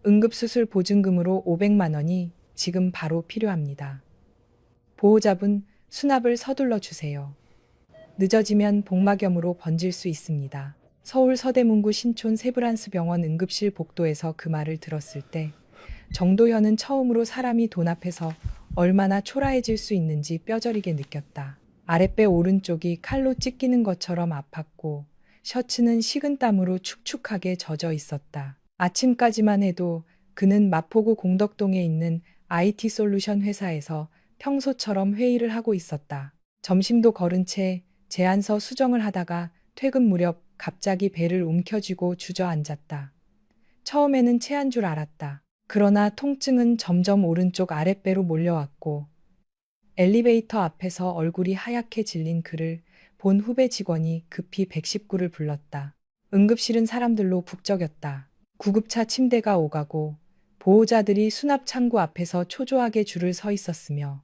응급수술 보증금으로 500만 원이 지금 바로 필요합니다. 보호자분, 수납을 서둘러 주세요. 늦어지면 복막염으로 번질 수 있습니다. 서울 서대문구 신촌 세브란스병원 응급실 복도에서 그 말을 들었을 때 정도현은 처음으로 사람이 돈 앞에서 얼마나 초라해질 수 있는지 뼈저리게 느꼈다. 아랫배 오른쪽이 칼로 찢기는 것처럼 아팠고 셔츠는 식은땀으로 축축하게 젖어 있었다. 아침까지만 해도 그는 마포구 공덕동에 있는 IT 솔루션 회사에서 평소처럼 회의를 하고 있었다. 점심도 거른 채 제안서 수정을 하다가 퇴근 무렵 갑자기 배를 움켜쥐고 주저앉았다. 처음에는 체한 줄 알았다. 그러나 통증은 점점 오른쪽 아랫배로 몰려왔고 엘리베이터 앞에서 얼굴이 하얗게 질린 그를 본 후배 직원이 급히 119를 불렀다. 응급실은 사람들로 북적였다. 구급차 침대가 오가고 보호자들이 수납 창구 앞에서 초조하게 줄을 서 있었으며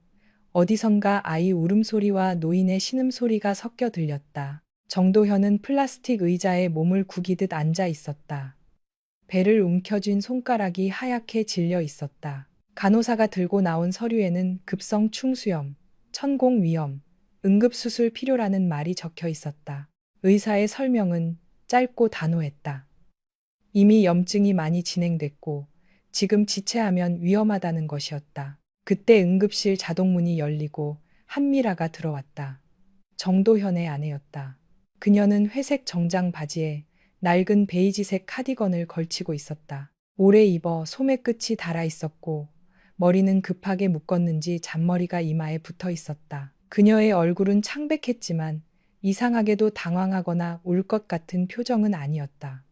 어디선가 아이 울음소리와 노인의 신음소리가 섞여 들렸다. 정도현은 플라스틱 의자에 몸을 구기듯 앉아 있었다. 배를 움켜쥔 손가락이 하얗게 질려 있었다. 간호사가 들고 나온 서류에는 급성 충수염, 천공 위험, 응급수술 필요라는 말이 적혀 있었다. 의사의 설명은 짧고 단호했다. 이미 염증이 많이 진행됐고 지금 지체하면 위험하다는 것이었다. 그때 응급실 자동문이 열리고 한미라가 들어왔다. 정도현의 아내였다. 그녀는 회색 정장 바지에 낡은 베이지색 카디건을 걸치고 있었다. 오래 입어 소매 끝이 닳아 있었고 머리는 급하게 묶었는지 잔머리가 이마에 붙어 있었다. 그녀의 얼굴은 창백했지만 이상하게도 당황하거나 울 것 같은 표정은 아니었다.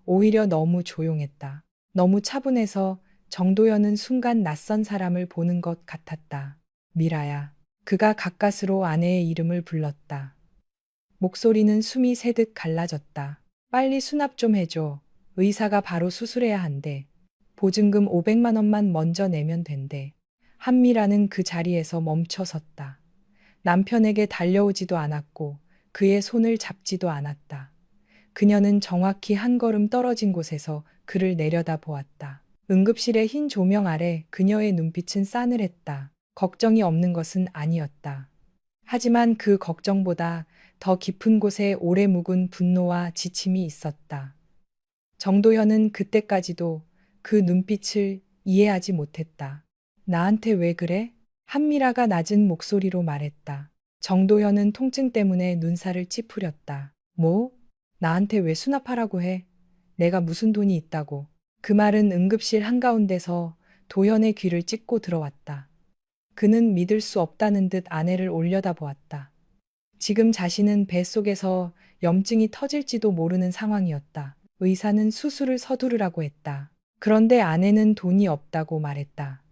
오히려 너무 조용했다. 너무 차분해서 정도현은 순간 낯선 사람을 보는 것 같았다. 미라야. 그가 가까스로 아내의 이름을 불렀다. 목소리는 숨이 새듯 갈라졌다. 빨리 수납 좀 해줘. 의사가 바로 수술해야 한대. 보증금 500만 원만 먼저 내면 된대. 한미라는 그 자리에서 멈춰 섰다. 남편에게 달려오지도 않았고 그의 손을 잡지도 않았다. 그녀는 정확히 한 걸음 떨어진 곳에서 그를 내려다 보았다. 응급실의 흰 조명 아래 그녀의 눈빛은 싸늘했다. 걱정이 없는 것은 아니었다. 하지만 그 걱정보다 더 깊은 곳에 오래 묵은 분노와 지침이 있었다. 정도현은 그때까지도 그 눈빛을 이해하지 못했다. 나한테 왜 그래? 한미라가 낮은 목소리로 말했다. 정도현은 통증 때문에 눈살을 찌푸렸다. 뭐? 나한테 왜 수납하라고 해? 내가 무슨 돈이 있다고. 그 말은 응급실 한가운데서 도현의 귀를 찢고 들어왔다. 그는 믿을 수 없다는 듯 아내를 올려다보았다. 지금 자신은 뱃속에서 염증이 터질지도 모르는 상황이었다. 의사는 수술을 서두르라고 했다. 그런데 아내는 돈이 없다고 말했다.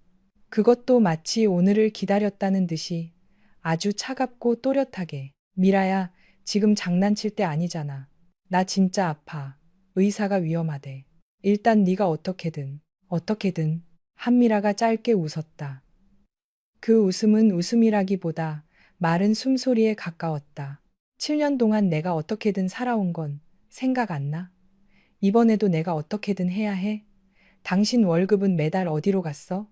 그것도 마치 오늘을 기다렸다는 듯이 아주 차갑고 또렷하게. 미라야, 지금 장난칠 때 아니잖아. 나 진짜 아파. 의사가 위험하대. 일단 네가 어떻게든. 한미라가 짧게 웃었다. 그 웃음은 웃음이라기보다 마른 숨소리에 가까웠다. 7년 동안 내가 어떻게든 살아온 건 생각 안 나? 이번에도 내가 어떻게든 해야 해? 당신 월급은 매달 어디로 갔어?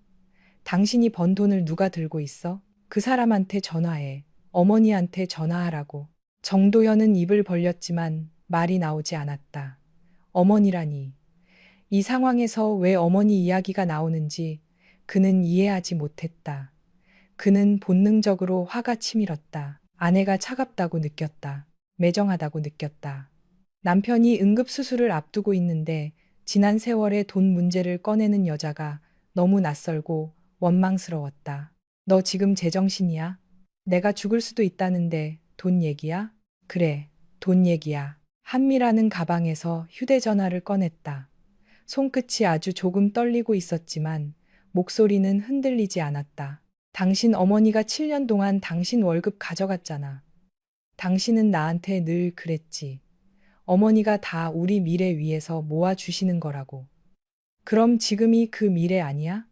당신이 번 돈을 누가 들고 있어? 그 사람한테 전화해. 어머니한테 전화하라고. 정도현은 입을 벌렸지만 말이 나오지 않았다. 어머니라니. 이 상황에서 왜 어머니 이야기가 나오는지 그는 이해하지 못했다. 그는 본능적으로 화가 치밀었다. 아내가 차갑다고 느꼈다. 매정하다고 느꼈다. 남편이 응급수술을 앞두고 있는데 지난 세월의 돈 문제를 꺼내는 여자가 너무 낯설고 원망스러웠다. 너 지금 제정신이야? 내가 죽을 수도 있다는데 돈 얘기야? 그래, 돈 얘기야. 한미라는 가방에서 휴대전화를 꺼냈다. 손끝이 아주 조금 떨리고 있었지만 목소리는 흔들리지 않았다. 당신 어머니가 7년 동안 당신 월급 가져갔잖아. 당신은 나한테 늘 그랬지. 어머니가 다 우리 미래 위해서 모아주시는 거라고. 그럼 지금이 그 미래 아니야?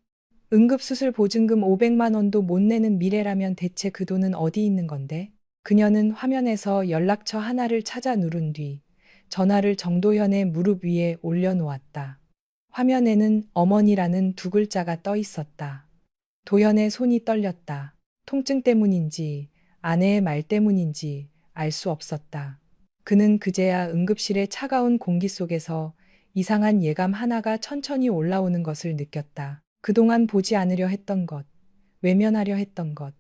응급수술 보증금 500만 원도 못 내는 미래라면 대체 그 돈은 어디 있는 건데? 그녀는 화면에서 연락처 하나를 찾아 누른 뒤 전화를 정도현의 무릎 위에 올려놓았다. 화면에는 어머니라는 두 글자가 떠 있었다. 도현의 손이 떨렸다. 통증 때문인지 아내의 말 때문인지 알 수 없었다. 그는 그제야 응급실의 차가운 공기 속에서 이상한 예감 하나가 천천히 올라오는 것을 느꼈다. 그동안 보지 않으려 했던 것, 외면하려 했던 것,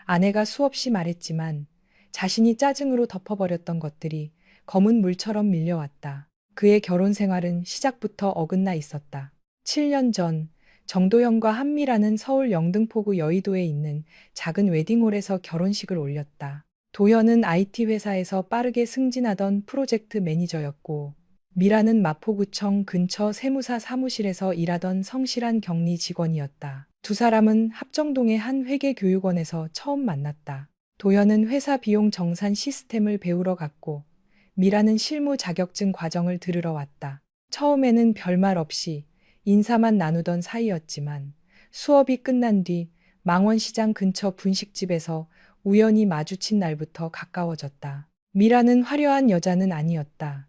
아내가 수없이 말했지만 자신이 짜증으로 덮어버렸던 것들이 검은 물처럼 밀려왔다. 그의 결혼 생활은 시작부터 어긋나 있었다. 7년 전 정도현과 한미라는 서울 영등포구 여의도에 있는 작은 웨딩홀에서 결혼식을 올렸다. 도현은 IT 회사에서 빠르게 승진하던 프로젝트 매니저였고 미라는 마포구청 근처 세무사 사무실에서 일하던 성실한 격리 직원이었다. 두 사람은 합정동의 한 회계교육원에서 처음 만났다. 도현은 회사 비용 정산 시스템을 배우러 갔고 미라는 실무 자격증 과정을 들으러 왔다. 처음에는 별말 없이 인사만 나누던 사이였지만 수업이 끝난 뒤 망원시장 근처 분식집에서 우연히 마주친 날부터 가까워졌다. 미라는 화려한 여자는 아니었다.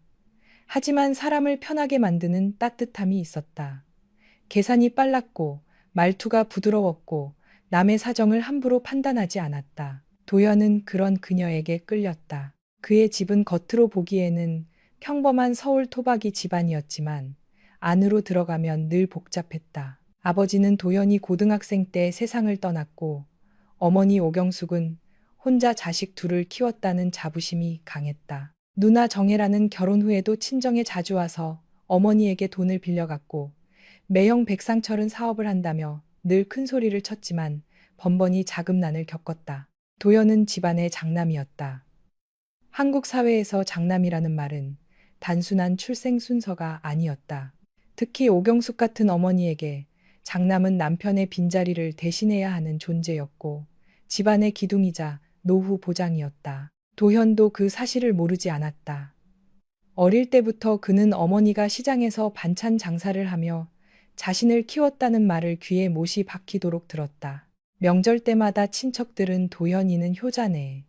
하지만 사람을 편하게 만드는 따뜻함이 있었다. 계산이 빨랐고 말투가 부드러웠고 남의 사정을 함부로 판단하지 않았다. 도현은 그런 그녀에게 끌렸다. 그의 집은 겉으로 보기에는 평범한 서울 토박이 집안이었지만 안으로 들어가면 늘 복잡했다. 아버지는 도현이 고등학생 때 세상을 떠났고 어머니 오경숙은 혼자 자식 둘을 키웠다는 자부심이 강했다. 누나 정혜라는 결혼 후에도 친정에 자주 와서 어머니에게 돈을 빌려갔고 매형 백상철은 사업을 한다며 늘 큰 소리를 쳤지만 번번이 자금난을 겪었다. 도현은 집안의 장남이었다. 한국 사회에서 장남이라는 말은 단순한 출생 순서가 아니었다. 특히 오경숙 같은 어머니에게 장남은 남편의 빈자리를 대신해야 하는 존재였고 집안의 기둥이자 노후 보장이었다. 도현도 그 사실을 모르지 않았다. 어릴 때부터 그는 어머니가 시장에서 반찬 장사를 하며 자신을 키웠다는 말을 귀에 못이 박히도록 들었다. 명절 때마다 친척들은 도현이는 효자네.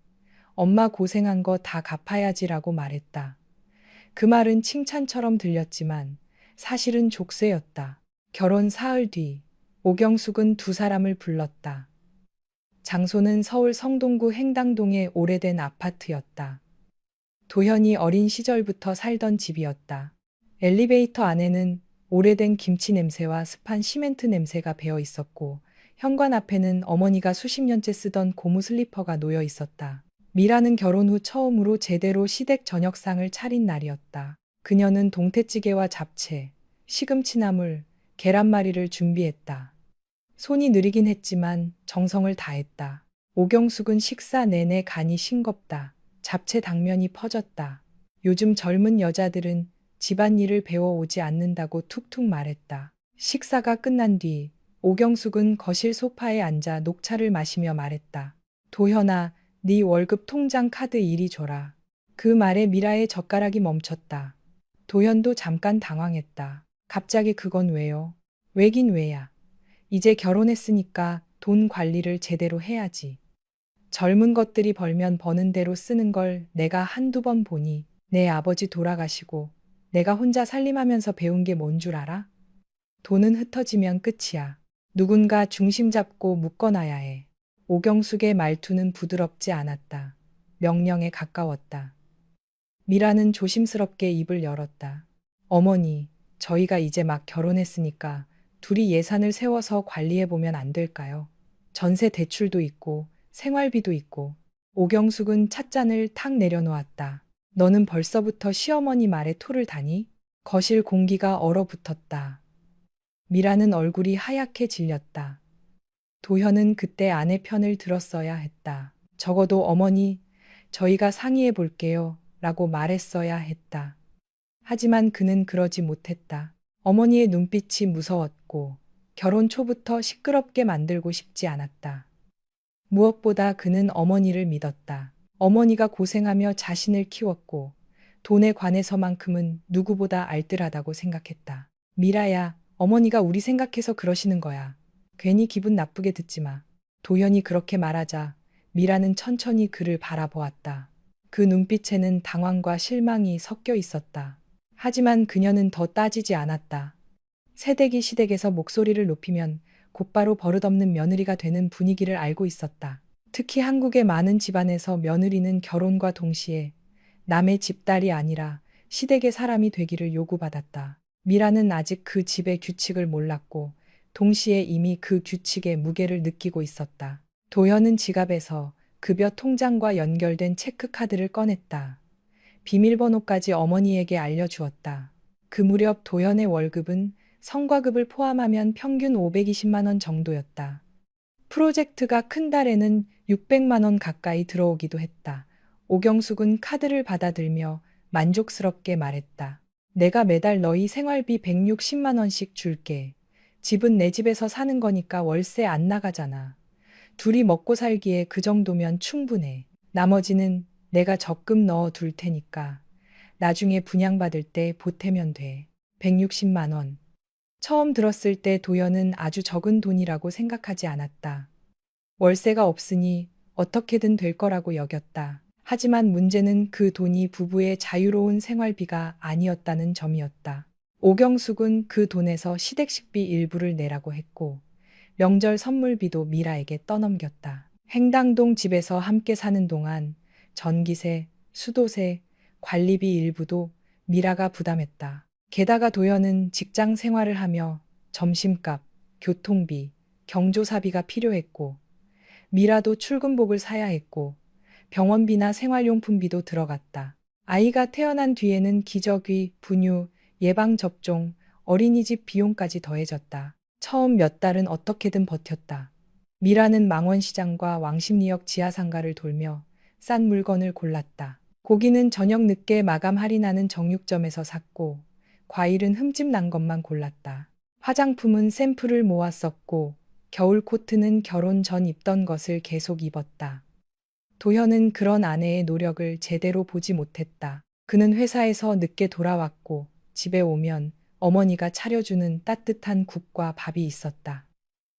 엄마 고생한 거 다 갚아야지라고 말했다. 그 말은 칭찬처럼 들렸지만 사실은 족쇄였다. 결혼 사흘 뒤 오경숙은 두 사람을 불렀다. 장소는 서울 성동구 행당동의 오래된 아파트였다. 도현이 어린 시절부터 살던 집이었다. 엘리베이터 안에는 오래된 김치 냄새와 습한 시멘트 냄새가 배어 있었고 현관 앞에는 어머니가 수십 년째 쓰던 고무 슬리퍼가 놓여 있었다. 미라는 결혼 후 처음으로 제대로 시댁 저녁상을 차린 날이었다. 그녀는 동태찌개와 잡채, 시금치나물, 계란말이를 준비했다. 손이 느리긴 했지만 정성을 다했다. 오경숙은 식사 내내 간이 싱겁다. 잡채 당면이 퍼졌다. 요즘 젊은 여자들은 집안일을 배워오지 않는다고 툭툭 말했다. 식사가 끝난 뒤 오경숙은 거실 소파에 앉아 녹차를 마시며 말했다. 도현아, 네 월급 통장 카드 이리 줘라. 그 말에 미라의 젓가락이 멈췄다. 도현도 잠깐 당황했다. 갑자기 그건 왜요? 왜긴 왜야. 이제 결혼했으니까 돈 관리를 제대로 해야지. 젊은 것들이 벌면 버는 대로 쓰는 걸 내가 한두 번 보니 내 아버지 돌아가시고 내가 혼자 살림하면서 배운 게 뭔 줄 알아? 돈은 흩어지면 끝이야. 누군가 중심 잡고 묶어놔야 해. 오경숙의 말투는 부드럽지 않았다. 명령에 가까웠다. 미라는 조심스럽게 입을 열었다. 어머니, 저희가 이제 막 결혼했으니까 둘이 예산을 세워서 관리해보면 안 될까요? 전세 대출도 있고 생활비도 있고. 오경숙은 찻잔을 탁 내려놓았다. 너는 벌써부터 시어머니 말에 토를 다니? 거실 공기가 얼어붙었다. 미라는 얼굴이 하얗게 질렸다. 도현은 그때 아내 편을 들었어야 했다. 적어도 어머니, 저희가 상의해 볼게요. 라고 말했어야 했다. 하지만 그는 그러지 못했다. 어머니의 눈빛이 무서웠고 결혼 초부터 시끄럽게 만들고 싶지 않았다. 무엇보다 그는 어머니를 믿었다. 어머니가 고생하며 자신을 키웠고 돈에 관해서만큼은 누구보다 알뜰하다고 생각했다. 미라야, 어머니가 우리 생각해서 그러시는 거야. 괜히 기분 나쁘게 듣지 마. 도현이 그렇게 말하자 미라는 천천히 그를 바라보았다. 그 눈빛에는 당황과 실망이 섞여 있었다. 하지만 그녀는 더 따지지 않았다. 새댁이 시댁에서 목소리를 높이면 곧바로 버릇없는 며느리가 되는 분위기를 알고 있었다. 특히 한국의 많은 집안에서 며느리는 결혼과 동시에 남의 집딸이 아니라 시댁의 사람이 되기를 요구받았다. 미라는 아직 그 집의 규칙을 몰랐고 동시에 이미 그 규칙의 무게를 느끼고 있었다. 도현은 지갑에서 급여 통장과 연결된 체크카드를 꺼냈다. 비밀번호까지 어머니에게 알려주었다. 그 무렵 도현의 월급은 성과급을 포함하면 평균 520만 원 정도였다. 프로젝트가 큰 달에는 600만 원 가까이 들어오기도 했다. 오경숙은 카드를 받아들며 만족스럽게 말했다. 내가 매달 너희 생활비 160만 원씩 줄게. 집은 내 집에서 사는 거니까 월세 안 나가잖아. 둘이 먹고 살기에 그 정도면 충분해. 나머지는 내가 적금 넣어 둘 테니까 나중에 분양받을 때 보태면 돼. 160만 원. 처음 들었을 때 도연은 아주 적은 돈이라고 생각하지 않았다. 월세가 없으니 어떻게든 될 거라고 여겼다. 하지만 문제는 그 돈이 부부의 자유로운 생활비가 아니었다는 점이었다. 오경숙은 그 돈에서 시댁식비 일부를 내라고 했고 명절 선물비도 미라에게 떠넘겼다. 행당동 집에서 함께 사는 동안 전기세, 수도세, 관리비 일부도 미라가 부담했다. 게다가 도연은 직장 생활을 하며 점심값, 교통비, 경조사비가 필요했고 미라도 출근복을 사야 했고 병원비나 생활용품비도 들어갔다. 아이가 태어난 뒤에는 기저귀, 분유, 예방접종, 어린이집 비용까지 더해졌다. 처음 몇 달은 어떻게든 버텼다. 미라는 망원시장과 왕십리역 지하상가를 돌며 싼 물건을 골랐다. 고기는 저녁 늦게 마감 할인하는 정육점에서 샀고 과일은 흠집 난 것만 골랐다. 화장품은 샘플을 모아 썼고 겨울 코트는 결혼 전 입던 것을 계속 입었다. 도현은 그런 아내의 노력을 제대로 보지 못했다. 그는 회사에서 늦게 돌아왔고 집에 오면 어머니가 차려주는 따뜻한 국과 밥이 있었다.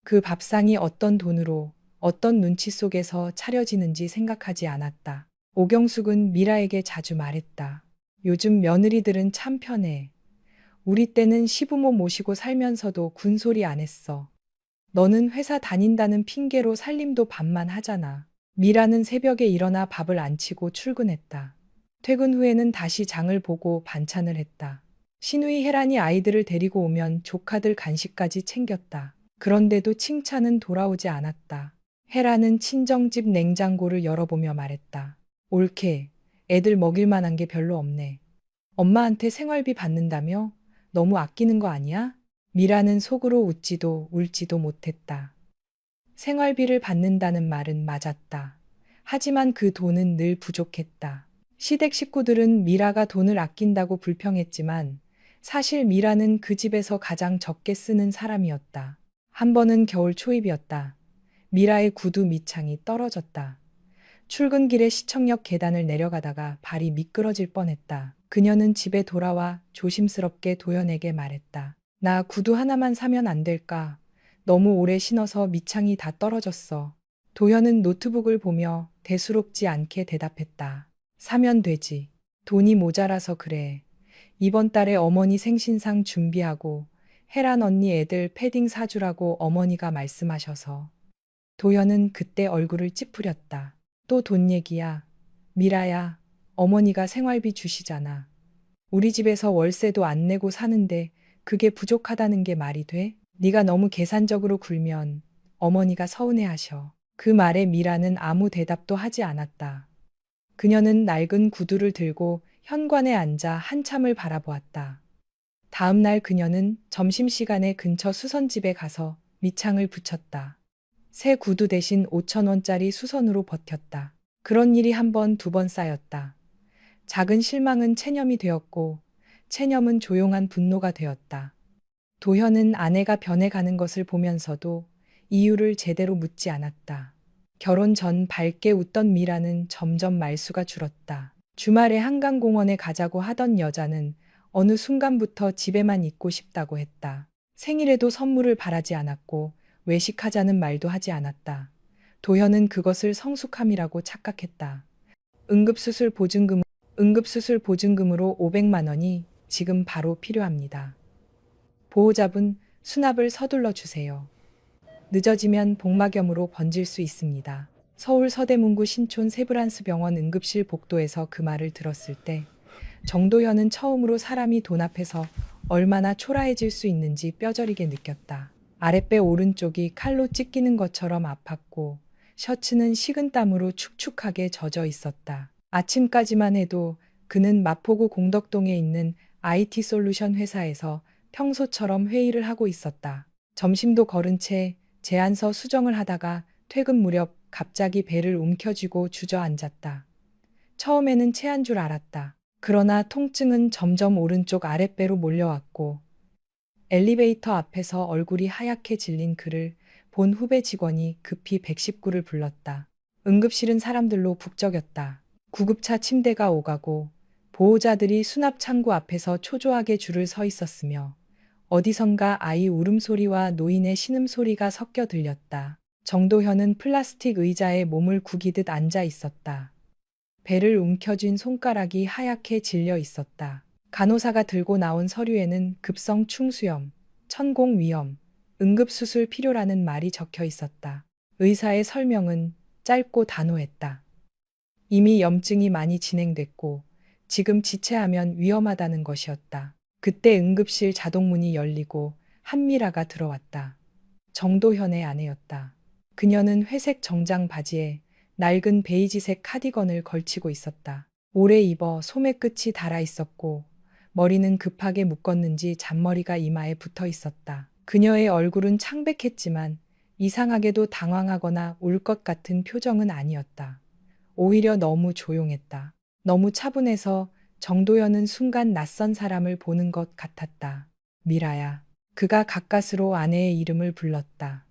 그 밥상이 어떤 돈으로 어떤 눈치 속에서 차려지는지 생각하지 않았다. 오경숙은 미라에게 자주 말했다. 요즘 며느리들은 참 편해. 우리 때는 시부모 모시고 살면서도 군소리 안 했어. 너는 회사 다닌다는 핑계로 살림도 반만 하잖아. 미라는 새벽에 일어나 밥을 안 치고 출근했다. 퇴근 후에는 다시 장을 보고 반찬을 했다. 시누이 혜란이 아이들을 데리고 오면 조카들 간식까지 챙겼다. 그런데도 칭찬은 돌아오지 않았다. 혜란은 친정집 냉장고를 열어보며 말했다. 옳게, 애들 먹일 만한 게 별로 없네. 엄마한테 생활비 받는다며? 너무 아끼는 거 아니야? 미라는 속으로 웃지도 울지도 못했다. 생활비를 받는다는 말은 맞았다. 하지만 그 돈은 늘 부족했다. 시댁 식구들은 미라가 돈을 아낀다고 불평했지만 사실 미라는 그 집에서 가장 적게 쓰는 사람이었다. 한 번은 겨울 초입이었다. 미라의 구두 밑창이 떨어졌다. 출근길에 시청역 계단을 내려가다가 발이 미끄러질 뻔했다. 그녀는 집에 돌아와 조심스럽게 도연에게 말했다. 나 구두 하나만 사면 안 될까? 너무 오래 신어서 밑창이 다 떨어졌어. 도현은 노트북을 보며 대수롭지 않게 대답했다. 사면 되지. 돈이 모자라서 그래. 이번 달에 어머니 생신상 준비하고 혜란 언니 애들 패딩 사주라고 어머니가 말씀하셔서. 도현은 그때 얼굴을 찌푸렸다. 또 돈 얘기야. 미라야, 어머니가 생활비 주시잖아. 우리 집에서 월세도 안 내고 사는데 그게 부족하다는 게 말이 돼? 네가 너무 계산적으로 굴면 어머니가 서운해하셔. 그 말에 미라는 아무 대답도 하지 않았다. 그녀는 낡은 구두를 들고 현관에 앉아 한참을 바라보았다. 다음 날 그녀는 점심시간에 근처 수선집에 가서 밑창을 붙였다. 새 구두 대신 5,000원짜리 수선으로 버텼다. 그런 일이 한 번, 두 번 쌓였다. 작은 실망은 체념이 되었고 체념은 조용한 분노가 되었다. 도현은 아내가 변해가는 것을 보면서도 이유를 제대로 묻지 않았다. 결혼 전 밝게 웃던 미라는 점점 말수가 줄었다. 주말에 한강공원에 가자고 하던 여자는 어느 순간부터 집에만 있고 싶다고 했다. 생일에도 선물을 바라지 않았고 외식하자는 말도 하지 않았다. 도현은 그것을 성숙함이라고 착각했다. 응급수술 보증금으로 500만 원이 지금 바로 필요합니다. 보호자분, 수납을 서둘러 주세요. 늦어지면 복막염으로 번질 수 있습니다. 서울 서대문구 신촌 세브란스병원 응급실 복도에서 그 말을 들었을 때 정도현은 처음으로 사람이 돈 앞에서 얼마나 초라해질 수 있는지 뼈저리게 느꼈다. 아랫배 오른쪽이 칼로 찢기는 것처럼 아팠고 셔츠는 식은땀으로 축축하게 젖어 있었다. 아침까지만 해도 그는 마포구 공덕동에 있는 IT 솔루션 회사에서 평소처럼 회의를 하고 있었다. 점심도 거른 채 제안서 수정을 하다가 퇴근 무렵 갑자기 배를 움켜쥐고 주저앉았다. 처음에는 체한 줄 알았다. 그러나 통증은 점점 오른쪽 아랫배로 몰려왔고 엘리베이터 앞에서 얼굴이 하얗게 질린 그를 본 후배 직원이 급히 119를 불렀다. 응급실은 사람들로 북적였다. 구급차 침대가 오가고 보호자들이 수납 창구 앞에서 초조하게 줄을 서 있었으며 어디선가 아이 울음소리와 노인의 신음소리가 섞여 들렸다. 정도현은 플라스틱 의자에 몸을 구기듯 앉아 있었다. 배를 움켜쥔 손가락이 하얗게 질려 있었다. 간호사가 들고 나온 서류에는 급성 충수염, 천공위험, 응급수술 필요라는 말이 적혀 있었다. 의사의 설명은 짧고 단호했다. 이미 염증이 많이 진행됐고 지금 지체하면 위험하다는 것이었다. 그때 응급실 자동문이 열리고 한미라가 들어왔다. 정도현의 아내였다. 그녀는 회색 정장 바지에 낡은 베이지색 카디건을 걸치고 있었다. 오래 입어 소매 끝이 닳아 있었고 머리는 급하게 묶었는지 잔머리가 이마에 붙어 있었다. 그녀의 얼굴은 창백했지만 이상하게도 당황하거나 울 것 같은 표정은 아니었다. 오히려 너무 조용했다. 너무 차분해서 정도현은 순간 낯선 사람을 보는 것 같았다. 미라야. 그가 가까스로 아내의 이름을 불렀다.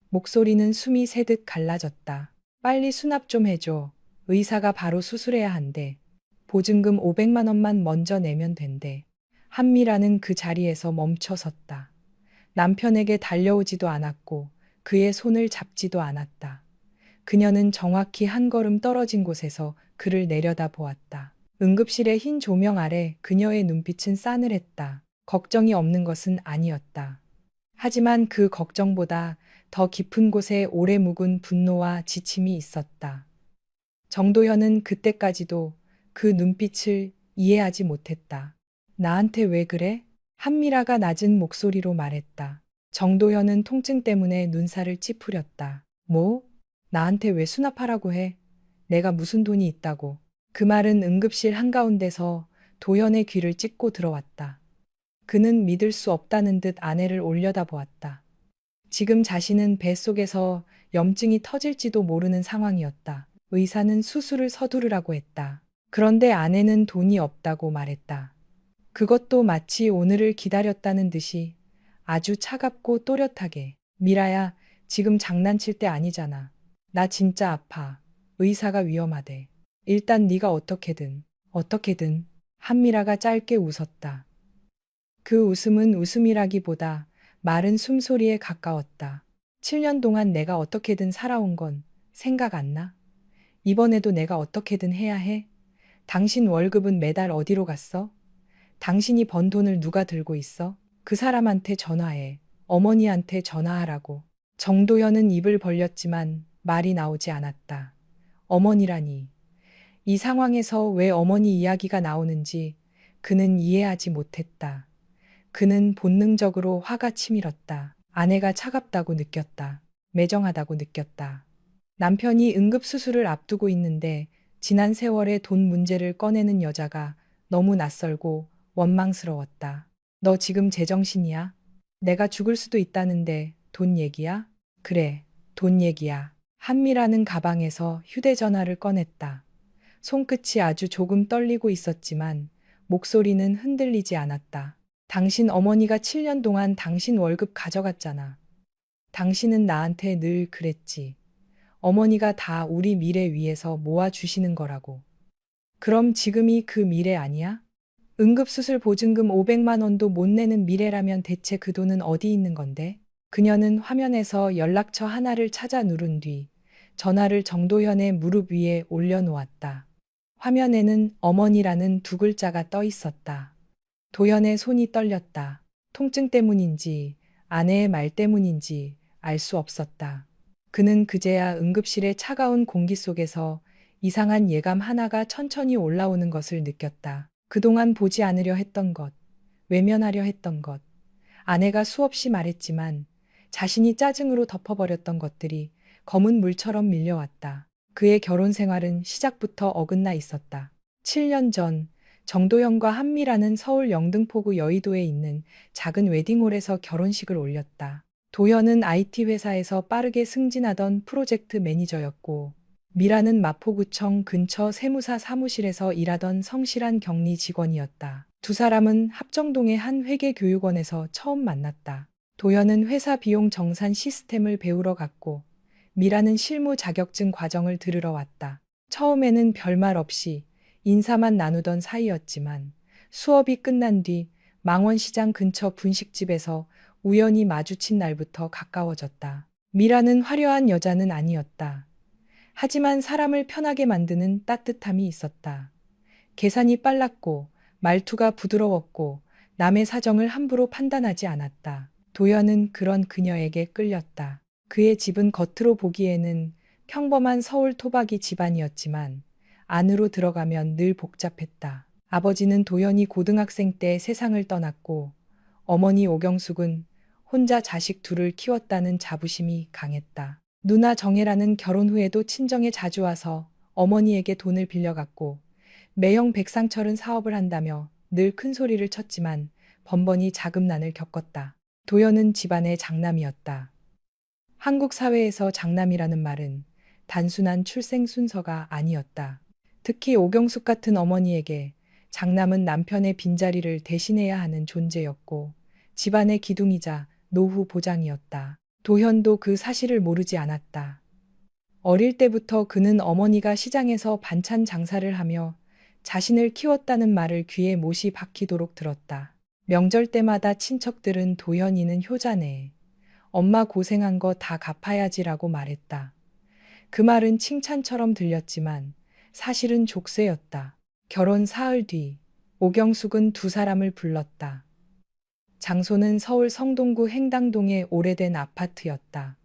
목소리는 숨이 새듯 갈라졌다. 빨리 수납 좀 해줘. 의사가 바로 수술해야 한대. 보증금 500만 원만 먼저 내면 된대. 한미라는 그 자리에서 멈춰 섰다. 남편에게 달려오지도 않았고 그의 손을 잡지도 않았다. 그녀는 정확히 한 걸음 떨어진 곳에서 그를 내려다 보았다. 응급실의 흰 조명 아래 그녀의 눈빛은 싸늘했다. 걱정이 없는 것은 아니었다. 하지만 그 걱정보다 더 깊은 곳에 오래 묵은 분노와 지침이 있었다. 정도현은 그때까지도 그 눈빛을 이해하지 못했다. 나한테 왜 그래? 한미라가 낮은 목소리로 말했다. 정도현은 통증 때문에 눈살을 찌푸렸다. 뭐? 나한테 왜 수납하라고 해? 내가 무슨 돈이 있다고. 그 말은 응급실 한가운데서 도현의 귀를 찢고 들어왔다. 그는 믿을 수 없다는 듯 아내를 올려다보았다. 지금 자신은 뱃속에서 염증이 터질지도 모르는 상황이었다. 의사는 수술을 서두르라고 했다. 그런데 아내는 돈이 없다고 말했다. 그것도 마치 오늘을 기다렸다는 듯이 아주 차갑고 또렷하게. 미라야, 지금 장난칠 때 아니잖아. 나 진짜 아파. 의사가 위험하대. 일단 네가 어떻게든. 한미라가 짧게 웃었다. 그 웃음은 웃음이라기보다 마른 숨소리에 가까웠다. 7년 동안 내가 어떻게든 살아온 건 생각 안 나? 이번에도 내가 어떻게든 해야 해? 당신 월급은 매달 어디로 갔어? 당신이 번 돈을 누가 들고 있어? 그 사람한테 전화해. 어머니한테 전화하라고. 정도현은 입을 벌렸지만 말이 나오지 않았다. 어머니라니. 이 상황에서 왜 어머니 이야기가 나오는지 그는 이해하지 못했다. 그는 본능적으로 화가 치밀었다. 아내가 차갑다고 느꼈다. 매정하다고 느꼈다. 남편이 응급수술을 앞두고 있는데 지난 세월의 돈 문제를 꺼내는 여자가 너무 낯설고 원망스러웠다. 너 지금 제정신이야? 내가 죽을 수도 있다는데 돈 얘기야? 그래, 돈 얘기야. 한미라는 가방에서 휴대전화를 꺼냈다. 손끝이 아주 조금 떨리고 있었지만 목소리는 흔들리지 않았다. 당신 어머니가 7년 동안 당신 월급 가져갔잖아. 당신은 나한테 늘 그랬지. 어머니가 다 우리 미래 위해서 모아주시는 거라고. 그럼 지금이 그 미래 아니야? 응급수술 보증금 500만 원도 못 내는 미래라면 대체 그 돈은 어디 있는 건데? 그녀는 화면에서 연락처 하나를 찾아 누른 뒤 전화를 정도현의 무릎 위에 올려놓았다. 화면에는 어머니라는 두 글자가 떠 있었다. 도현의 손이 떨렸다. 통증 때문인지 아내의 말 때문인지 알 수 없었다. 그는 그제야 응급실의 차가운 공기 속에서 이상한 예감 하나가 천천히 올라오는 것을 느꼈다. 그동안 보지 않으려 했던 것, 외면하려 했던 것, 아내가 수없이 말했지만 자신이 짜증으로 덮어버렸던 것들이 검은 물처럼 밀려왔다. 그의 결혼 생활은 시작부터 어긋나 있었다. 7년 전 정도현과 한미라는 서울 영등포구 여의도에 있는 작은 웨딩홀에서 결혼식을 올렸다. 도현은 IT 회사에서 빠르게 승진하던 프로젝트 매니저였고, 미라는 마포구청 근처 세무사 사무실에서 일하던 성실한 격리 직원이었다. 두 사람은 합정동의 한 회계교육원에서 처음 만났다. 도현은 회사 비용 정산 시스템을 배우러 갔고, 미라는 실무 자격증 과정을 들으러 왔다. 처음에는 별말 없이 인사만 나누던 사이였지만 수업이 끝난 뒤 망원시장 근처 분식집에서 우연히 마주친 날부터 가까워졌다. 미라는 화려한 여자는 아니었다. 하지만 사람을 편하게 만드는 따뜻함이 있었다. 계산이 빨랐고 말투가 부드러웠고 남의 사정을 함부로 판단하지 않았다. 도연은 그런 그녀에게 끌렸다. 그의 집은 겉으로 보기에는 평범한 서울 토박이 집안이었지만 안으로 들어가면 늘 복잡했다. 아버지는 도연이 고등학생 때 세상을 떠났고 어머니 오경숙은 혼자 자식 둘을 키웠다는 자부심이 강했다. 누나 정혜라는 결혼 후에도 친정에 자주 와서 어머니에게 돈을 빌려갔고 매형 백상철은 사업을 한다며 늘 큰 소리를 쳤지만 번번이 자금난을 겪었다. 도연은 집안의 장남이었다. 한국 사회에서 장남이라는 말은 단순한 출생 순서가 아니었다. 특히 오경숙 같은 어머니에게 장남은 남편의 빈자리를 대신해야 하는 존재였고 집안의 기둥이자 노후 보장이었다. 도현도 그 사실을 모르지 않았다. 어릴 때부터 그는 어머니가 시장에서 반찬 장사를 하며 자신을 키웠다는 말을 귀에 못이 박히도록 들었다. 명절 때마다 친척들은 도현이는 효자네. 엄마 고생한 거 다 갚아야지라고 말했다. 그 말은 칭찬처럼 들렸지만 사실은 족쇄였다. 결혼 사흘 뒤 오경숙은 두 사람을 불렀다. 장소는 서울 성동구 행당동의 오래된 아파트였다.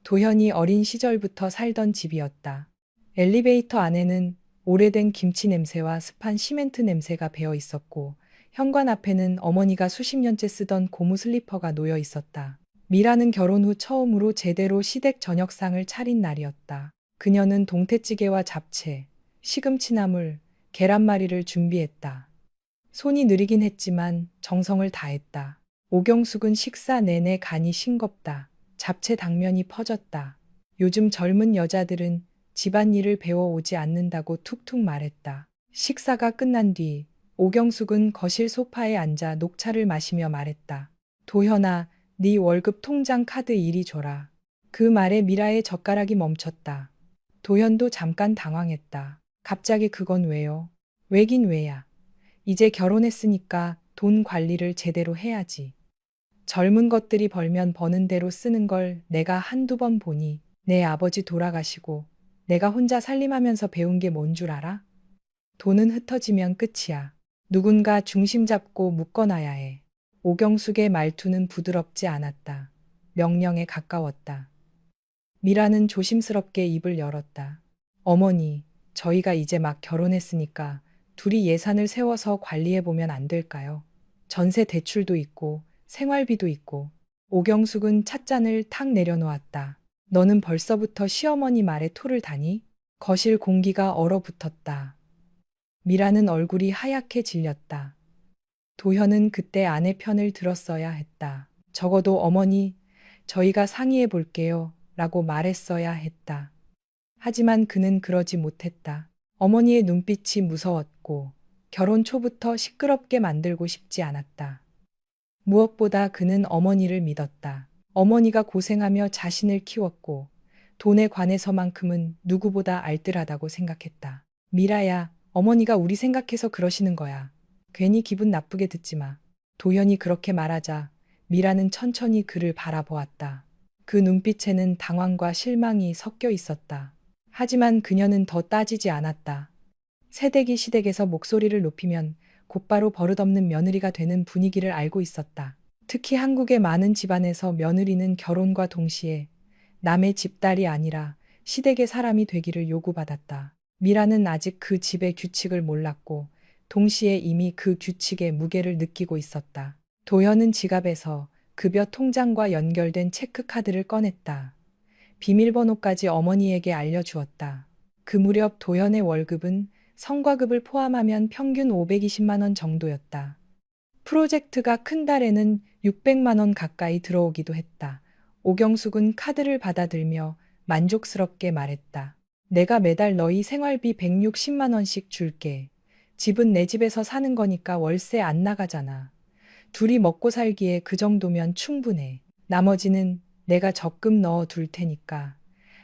도현이 어린 시절부터 살던 집이었다. 엘리베이터 안에는 오래된 김치 냄새와 습한 시멘트 냄새가 배어 있었고 현관 앞에는 어머니가 수십 년째 쓰던 고무 슬리퍼가 놓여 있었다. 미라는 결혼 후 처음으로 제대로 시댁 저녁상을 차린 날이었다. 그녀는 동태찌개와 잡채, 시금치나물, 계란말이를 준비했다. 손이 느리긴 했지만 정성을 다했다. 오경숙은 식사 내내 간이 싱겁다. 잡채 당면이 퍼졌다. 요즘 젊은 여자들은 집안일을 배워오지 않는다고 툭툭 말했다. 식사가 끝난 뒤 오경숙은 거실 소파에 앉아 녹차를 마시며 말했다. 도현아, 네 월급 통장 카드 이리 줘라. 그 말에 미라의 젓가락이 멈췄다. 도현도 잠깐 당황했다. 갑자기 그건 왜요? 왜긴 왜야. 이제 결혼했으니까 돈 관리를 제대로 해야지. 젊은 것들이 벌면 버는 대로 쓰는 걸 내가 한두 번 보니 내 아버지 돌아가시고 내가 혼자 살림하면서 배운 게 뭔 줄 알아? 돈은 흩어지면 끝이야. 누군가 중심 잡고 묶어놔야 해. 오경숙의 말투는 부드럽지 않았다. 명령에 가까웠다. 미라는 조심스럽게 입을 열었다. 어머니, 저희가 이제 막 결혼했으니까 둘이 예산을 세워서 관리해보면 안 될까요? 전세 대출도 있고 생활비도 있고. 오경숙은 찻잔을 탁 내려놓았다. 너는 벌써부터 시어머니 말에 토를 다니? 거실 공기가 얼어붙었다. 미라는 얼굴이 하얗게 질렸다. 도현은 그때 아내 편을 들었어야 했다. 적어도 어머니, 저희가 상의해 볼게요. 라고 말했어야 했다. 하지만 그는 그러지 못했다. 어머니의 눈빛이 무서웠고 결혼 초부터 시끄럽게 만들고 싶지 않았다. 무엇보다 그는 어머니를 믿었다. 어머니가 고생하며 자신을 키웠고 돈에 관해서만큼은 누구보다 알뜰하다고 생각했다. 미라야, 어머니가 우리 생각해서 그러시는 거야. 괜히 기분 나쁘게 듣지 마. 도현이 그렇게 말하자 미라는 천천히 그를 바라보았다. 그 눈빛에는 당황과 실망이 섞여 있었다. 하지만 그녀는 더 따지지 않았다. 새댁이 시댁에서 목소리를 높이면 곧바로 버릇없는 며느리가 되는 분위기를 알고 있었다. 특히 한국의 많은 집안에서 며느리는 결혼과 동시에 남의 집딸이 아니라 시댁의 사람이 되기를 요구받았다. 미라는 아직 그 집의 규칙을 몰랐고 동시에 이미 그 규칙의 무게를 느끼고 있었다. 도현은 지갑에서 급여 통장과 연결된 체크카드를 꺼냈다. 비밀번호까지 어머니에게 알려주었다. 그 무렵 도현의 월급은 성과급을 포함하면 평균 520만 원 정도였다. 프로젝트가 큰 달에는 600만 원 가까이 들어오기도 했다. 오경숙은 카드를 받아들며 만족스럽게 말했다. 내가 매달 너희 생활비 160만 원씩 줄게. 집은 내 집에서 사는 거니까 월세 안 나가잖아. 둘이 먹고 살기에 그 정도면 충분해. 나머지는 내가 적금 넣어 둘 테니까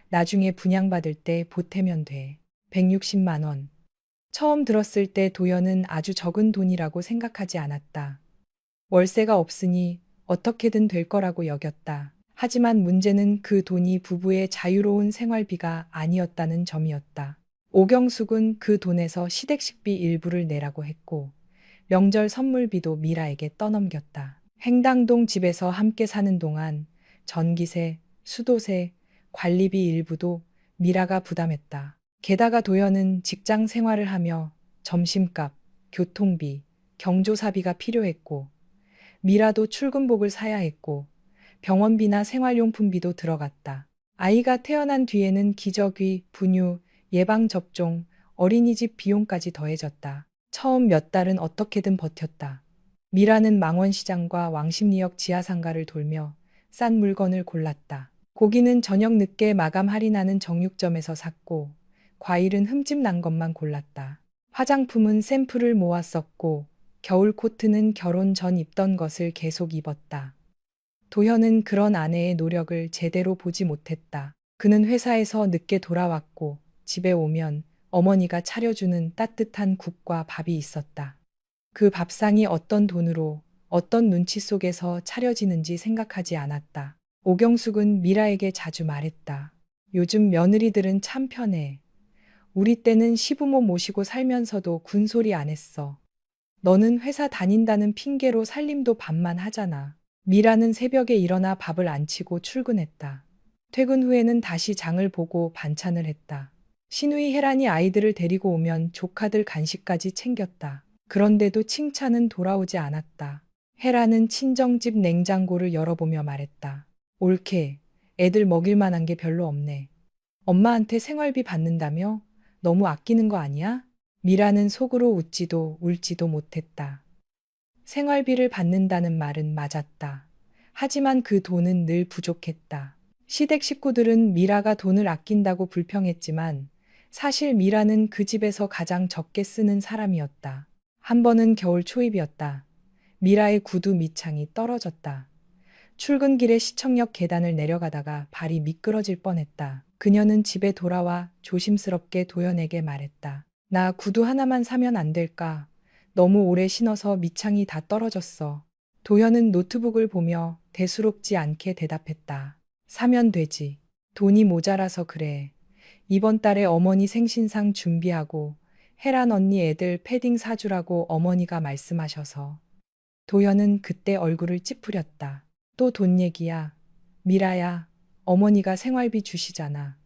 나중에 분양받을 때 보태면 돼. 160만 원. 처음 들었을 때 도연은 아주 적은 돈이라고 생각하지 않았다. 월세가 없으니 어떻게든 될 거라고 여겼다. 하지만 문제는 그 돈이 부부의 자유로운 생활비가 아니었다는 점이었다. 오경숙은 그 돈에서 시댁식비 일부를 내라고 했고 명절 선물비도 미라에게 떠넘겼다. 행당동 집에서 함께 사는 동안 전기세, 수도세, 관리비 일부도 미라가 부담했다. 게다가 도연은 직장 생활을 하며 점심값, 교통비, 경조사비가 필요했고 미라도 출근복을 사야 했고 병원비나 생활용품비도 들어갔다. 아이가 태어난 뒤에는 기저귀, 분유, 예방접종, 어린이집 비용까지 더해졌다. 처음 몇 달은 어떻게든 버텼다. 미라는 망원시장과 왕십리역 지하상가를 돌며 싼 물건을 골랐다. 고기는 저녁 늦게 마감 할인하는 정육점에서 샀고 과일은 흠집 난 것만 골랐다. 화장품은 샘플을 모아 썼고 겨울 코트는 결혼 전 입던 것을 계속 입었다. 도현은 그런 아내의 노력을 제대로 보지 못했다. 그는 회사에서 늦게 돌아왔고 집에 오면 어머니가 차려주는 따뜻한 국과 밥이 있었다. 그 밥상이 어떤 돈으로 어떤 눈치 속에서 차려지는지 생각하지 않았다. 오경숙은 미라에게 자주 말했다. 요즘 며느리들은 참 편해. 우리 때는 시부모 모시고 살면서도 군소리 안 했어. 너는 회사 다닌다는 핑계로 살림도 반만 하잖아. 미라는 새벽에 일어나 밥을 안 치고 출근했다. 퇴근 후에는 다시 장을 보고 반찬을 했다. 시누이 혜란이 아이들을 데리고 오면 조카들 간식까지 챙겼다. 그런데도 칭찬은 돌아오지 않았다. 혜란은 친정집 냉장고를 열어보며 말했다. 옳게, 애들 먹일 만한 게 별로 없네. 엄마한테 생활비 받는다며? 너무 아끼는 거 아니야? 미라는 속으로 웃지도 울지도 못했다. 생활비를 받는다는 말은 맞았다. 하지만 그 돈은 늘 부족했다. 시댁 식구들은 미라가 돈을 아낀다고 불평했지만 사실 미라는 그 집에서 가장 적게 쓰는 사람이었다. 한 번은 겨울 초입이었다. 미라의 구두 밑창이 떨어졌다. 출근길에 시청역 계단을 내려가다가 발이 미끄러질 뻔했다. 그녀는 집에 돌아와 조심스럽게 도연에게 말했다. 나 구두 하나만 사면 안 될까? 너무 오래 신어서 밑창이 다 떨어졌어. 도연은 노트북을 보며 대수롭지 않게 대답했다. 사면 되지. 돈이 모자라서 그래. 이번 달에 어머니 생신상 준비하고 혜란 언니 애들 패딩 사주라고 어머니가 말씀하셔서. 도연은 그때 얼굴을 찌푸렸다. 또 돈 얘기야. 미라야, 어머니가 생활비 주시잖아.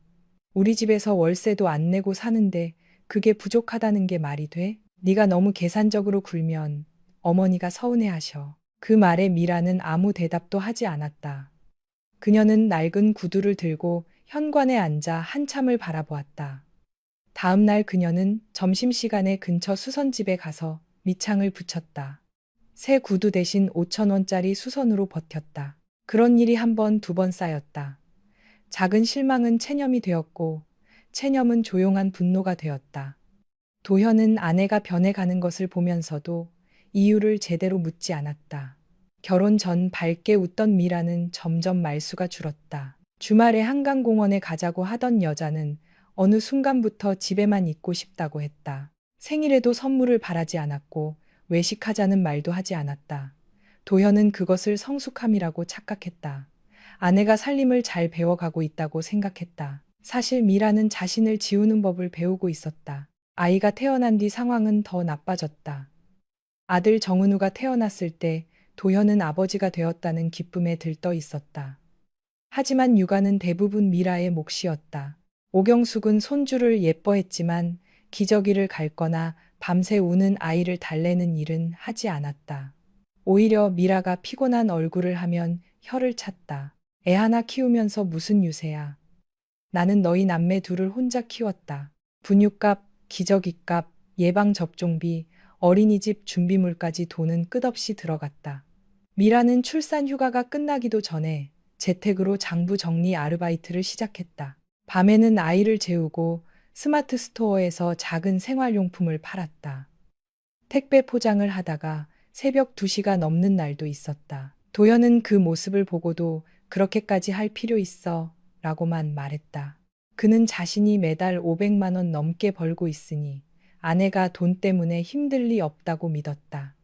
우리 집에서 월세도 안 내고 사는데 그게 부족하다는 게 말이 돼? 네가 너무 계산적으로 굴면 어머니가 서운해하셔. 그 말에 미라는 아무 대답도 하지 않았다. 그녀는 낡은 구두를 들고 현관에 앉아 한참을 바라보았다. 다음 날 그녀는 점심시간에 근처 수선집에 가서 밑창을 붙였다. 새 구두 대신 5,000원짜리 수선으로 버텼다. 그런 일이 한 번, 두 번 쌓였다. 작은 실망은 체념이 되었고 체념은 조용한 분노가 되었다. 도현은 아내가 변해가는 것을 보면서도 이유를 제대로 묻지 않았다. 결혼 전 밝게 웃던 미라는 점점 말수가 줄었다. 주말에 한강공원에 가자고 하던 여자는 어느 순간부터 집에만 있고 싶다고 했다. 생일에도 선물을 바라지 않았고 외식하자는 말도 하지 않았다. 도현은 그것을 성숙함이라고 착각했다. 아내가 살림을 잘 배워가고 있다고 생각했다. 사실 미라는 자신을 지우는 법을 배우고 있었다. 아이가 태어난 뒤 상황은 더 나빠졌다. 아들 정은우가 태어났을 때 도현은 아버지가 되었다는 기쁨에 들떠 있었다. 하지만 육아는 대부분 미라의 몫이었다. 오경숙은 손주를 예뻐했지만 기저귀를 갈거나 밤새 우는 아이를 달래는 일은 하지 않았다. 오히려 미라가 피곤한 얼굴을 하면 혀를 찼다. 애 하나 키우면서 무슨 유세야. 나는 너희 남매 둘을 혼자 키웠다. 분유값, 기저귀값, 예방접종비, 어린이집 준비물까지 돈은 끝없이 들어갔다. 미라는 출산 휴가가 끝나기도 전에 재택으로 장부 정리 아르바이트를 시작했다. 밤에는 아이를 재우고 스마트 스토어에서 작은 생활용품을 팔았다. 택배 포장을 하다가 새벽 2시가 넘는 날도 있었다. 도연은 그 모습을 보고도 그렇게까지 할 필요 있어 라고만 말했다. 그는 자신이 매달 500만 원 넘게 벌고 있으니 아내가 돈 때문에 힘들 리 없다고 믿었다.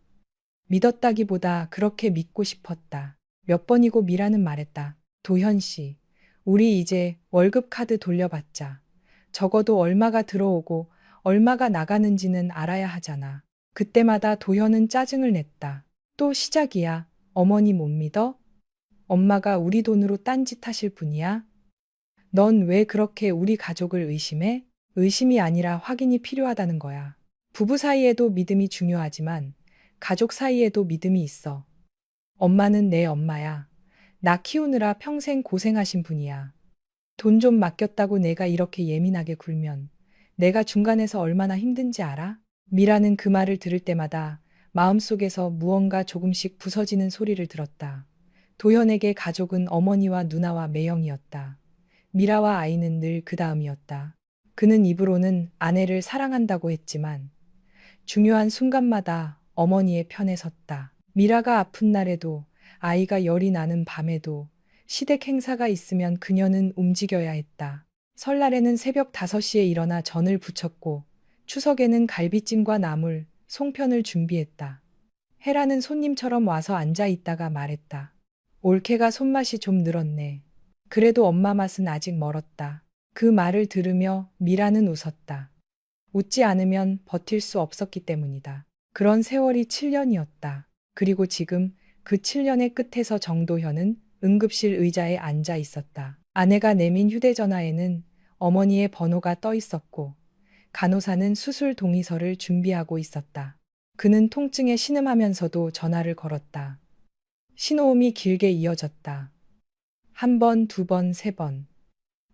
믿었다기보다 그렇게 믿고 싶었다. 몇 번이고 미라는 말했다. 도현 씨, 우리 이제 월급 카드 돌려받자. 적어도 얼마가 들어오고 얼마가 나가는지는 알아야 하잖아. 그때마다 도현은 짜증을 냈다. 또 시작이야. 어머니 못 믿어? 엄마가 우리 돈으로 딴짓 하실 분이야? 넌 왜 그렇게 우리 가족을 의심해? 의심이 아니라 확인이 필요하다는 거야. 부부 사이에도 믿음이 중요하지만 가족 사이에도 믿음이 있어. 엄마는 내 엄마야. 나 키우느라 평생 고생하신 분이야. 돈 좀 맡겼다고 내가 이렇게 예민하게 굴면 내가 중간에서 얼마나 힘든지 알아? 미라는 그 말을 들을 때마다 마음속에서 무언가 조금씩 부서지는 소리를 들었다. 도현에게 가족은 어머니와 누나와 매형이었다. 미라와 아이는 늘 그 다음이었다. 그는 입으로는 아내를 사랑한다고 했지만 중요한 순간마다 어머니의 편에 섰다. 미라가 아픈 날에도 아이가 열이 나는 밤에도 시댁 행사가 있으면 그녀는 움직여야 했다. 설날에는 새벽 5시에 일어나 전을 부쳤고 추석에는 갈비찜과 나물, 송편을 준비했다. 헤라는 손님처럼 와서 앉아 있다가 말했다. 올케가 손맛이 좀 늘었네. 그래도 엄마 맛은 아직 멀었다. 그 말을 들으며 미라는 웃었다. 웃지 않으면 버틸 수 없었기 때문이다. 그런 세월이 7년이었다. 그리고 지금 그 7년의 끝에서 정도현은 응급실 의자에 앉아 있었다. 아내가 내민 휴대전화에는 어머니의 번호가 떠 있었고 간호사는 수술 동의서를 준비하고 있었다. 그는 통증에 신음하면서도 전화를 걸었다. 신호음이 길게 이어졌다. 한 번, 두 번, 세 번.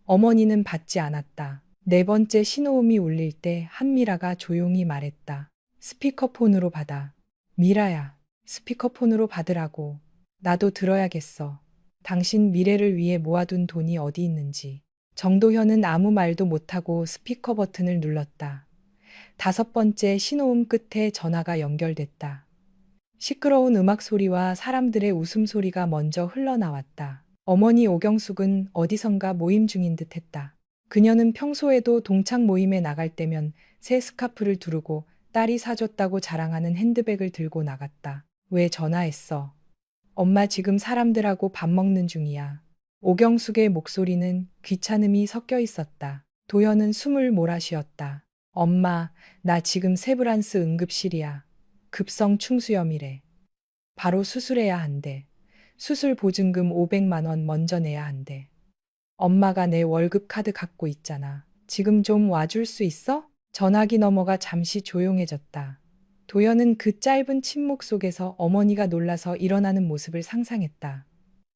어머니는 받지 않았다. 네 번째 신호음이 울릴 때 한미라가 조용히 말했다. 스피커폰으로 받아. 미라야, 스피커폰으로 받으라고. 나도 들어야겠어. 당신 미래를 위해 모아둔 돈이 어디 있는지. 정도현은 아무 말도 못하고 스피커 버튼을 눌렀다. 5번째 신호음 끝에 전화가 연결됐다. 시끄러운 음악 소리와 사람들의 웃음소리가 먼저 흘러나왔다. 어머니 오경숙은 어디선가 모임 중인 듯 했다. 그녀는 평소에도 동창 모임에 나갈 때면 새 스카프를 두르고 딸이 사줬다고 자랑하는 핸드백을 들고 나갔다. 왜 전화했어? 엄마 지금 사람들하고 밥 먹는 중이야. 오경숙의 목소리는 귀찮음이 섞여 있었다. 도연은 숨을 몰아쉬었다. 엄마, 나 지금 세브란스 응급실이야. 급성 충수염이래. 바로 수술해야 한대. 수술 보증금 500만 원 먼저 내야 한대. 엄마가 내 월급 카드 갖고 있잖아. 지금 좀 와줄 수 있어? 전화기 너머가 잠시 조용해졌다. 도연은 그 짧은 침묵 속에서 어머니가 놀라서 일어나는 모습을 상상했다.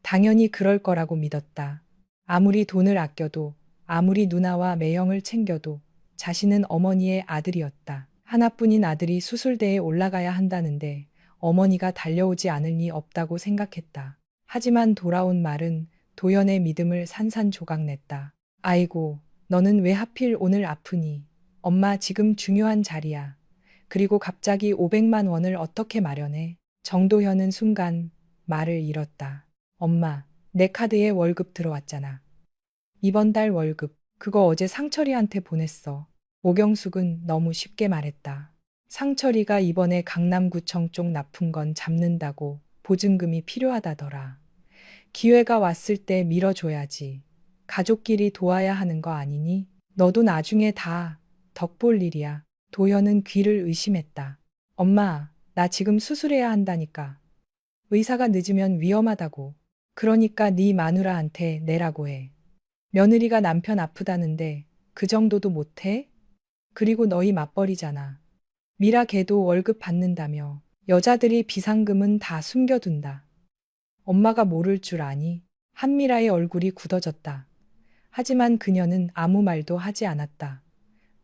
당연히 그럴 거라고 믿었다. 아무리 돈을 아껴도, 아무리 누나와 매형을 챙겨도 자신은 어머니의 아들이었다. 하나뿐인 아들이 수술대에 올라가야 한다는데 어머니가 달려오지 않을 리 없다고 생각했다. 하지만 돌아온 말은 도연의 믿음을 산산조각냈다. 아이고, 너는 왜 하필 오늘 아프니? 엄마 지금 중요한 자리야. 그리고 갑자기 500만 원을 어떻게 마련해? 정도현은 순간 말을 잃었다. 엄마, 내 카드에 월급 들어왔잖아. 이번 달 월급, 그거 어제 상철이한테 보냈어. 오경숙은 너무 쉽게 말했다. 상철이가 이번에 강남구청 쪽 납품 건 잡는다고 보증금이 필요하다더라. 기회가 왔을 때 밀어줘야지. 가족끼리 도와야 하는 거 아니니? 너도 나중에 다 덕볼 일이야. 도현은 귀를 의심했다. 엄마, 나 지금 수술해야 한다니까. 의사가 늦으면 위험하다고. 그러니까 네 마누라한테 내라고 해. 며느리가 남편 아프다는데 그 정도도 못해? 그리고 너희 맞벌이잖아. 미라 걔도 월급 받는다며. 여자들이 비상금은 다 숨겨둔다. 엄마가 모를 줄 아니? 한미라의 얼굴이 굳어졌다. 하지만 그녀는 아무 말도 하지 않았다.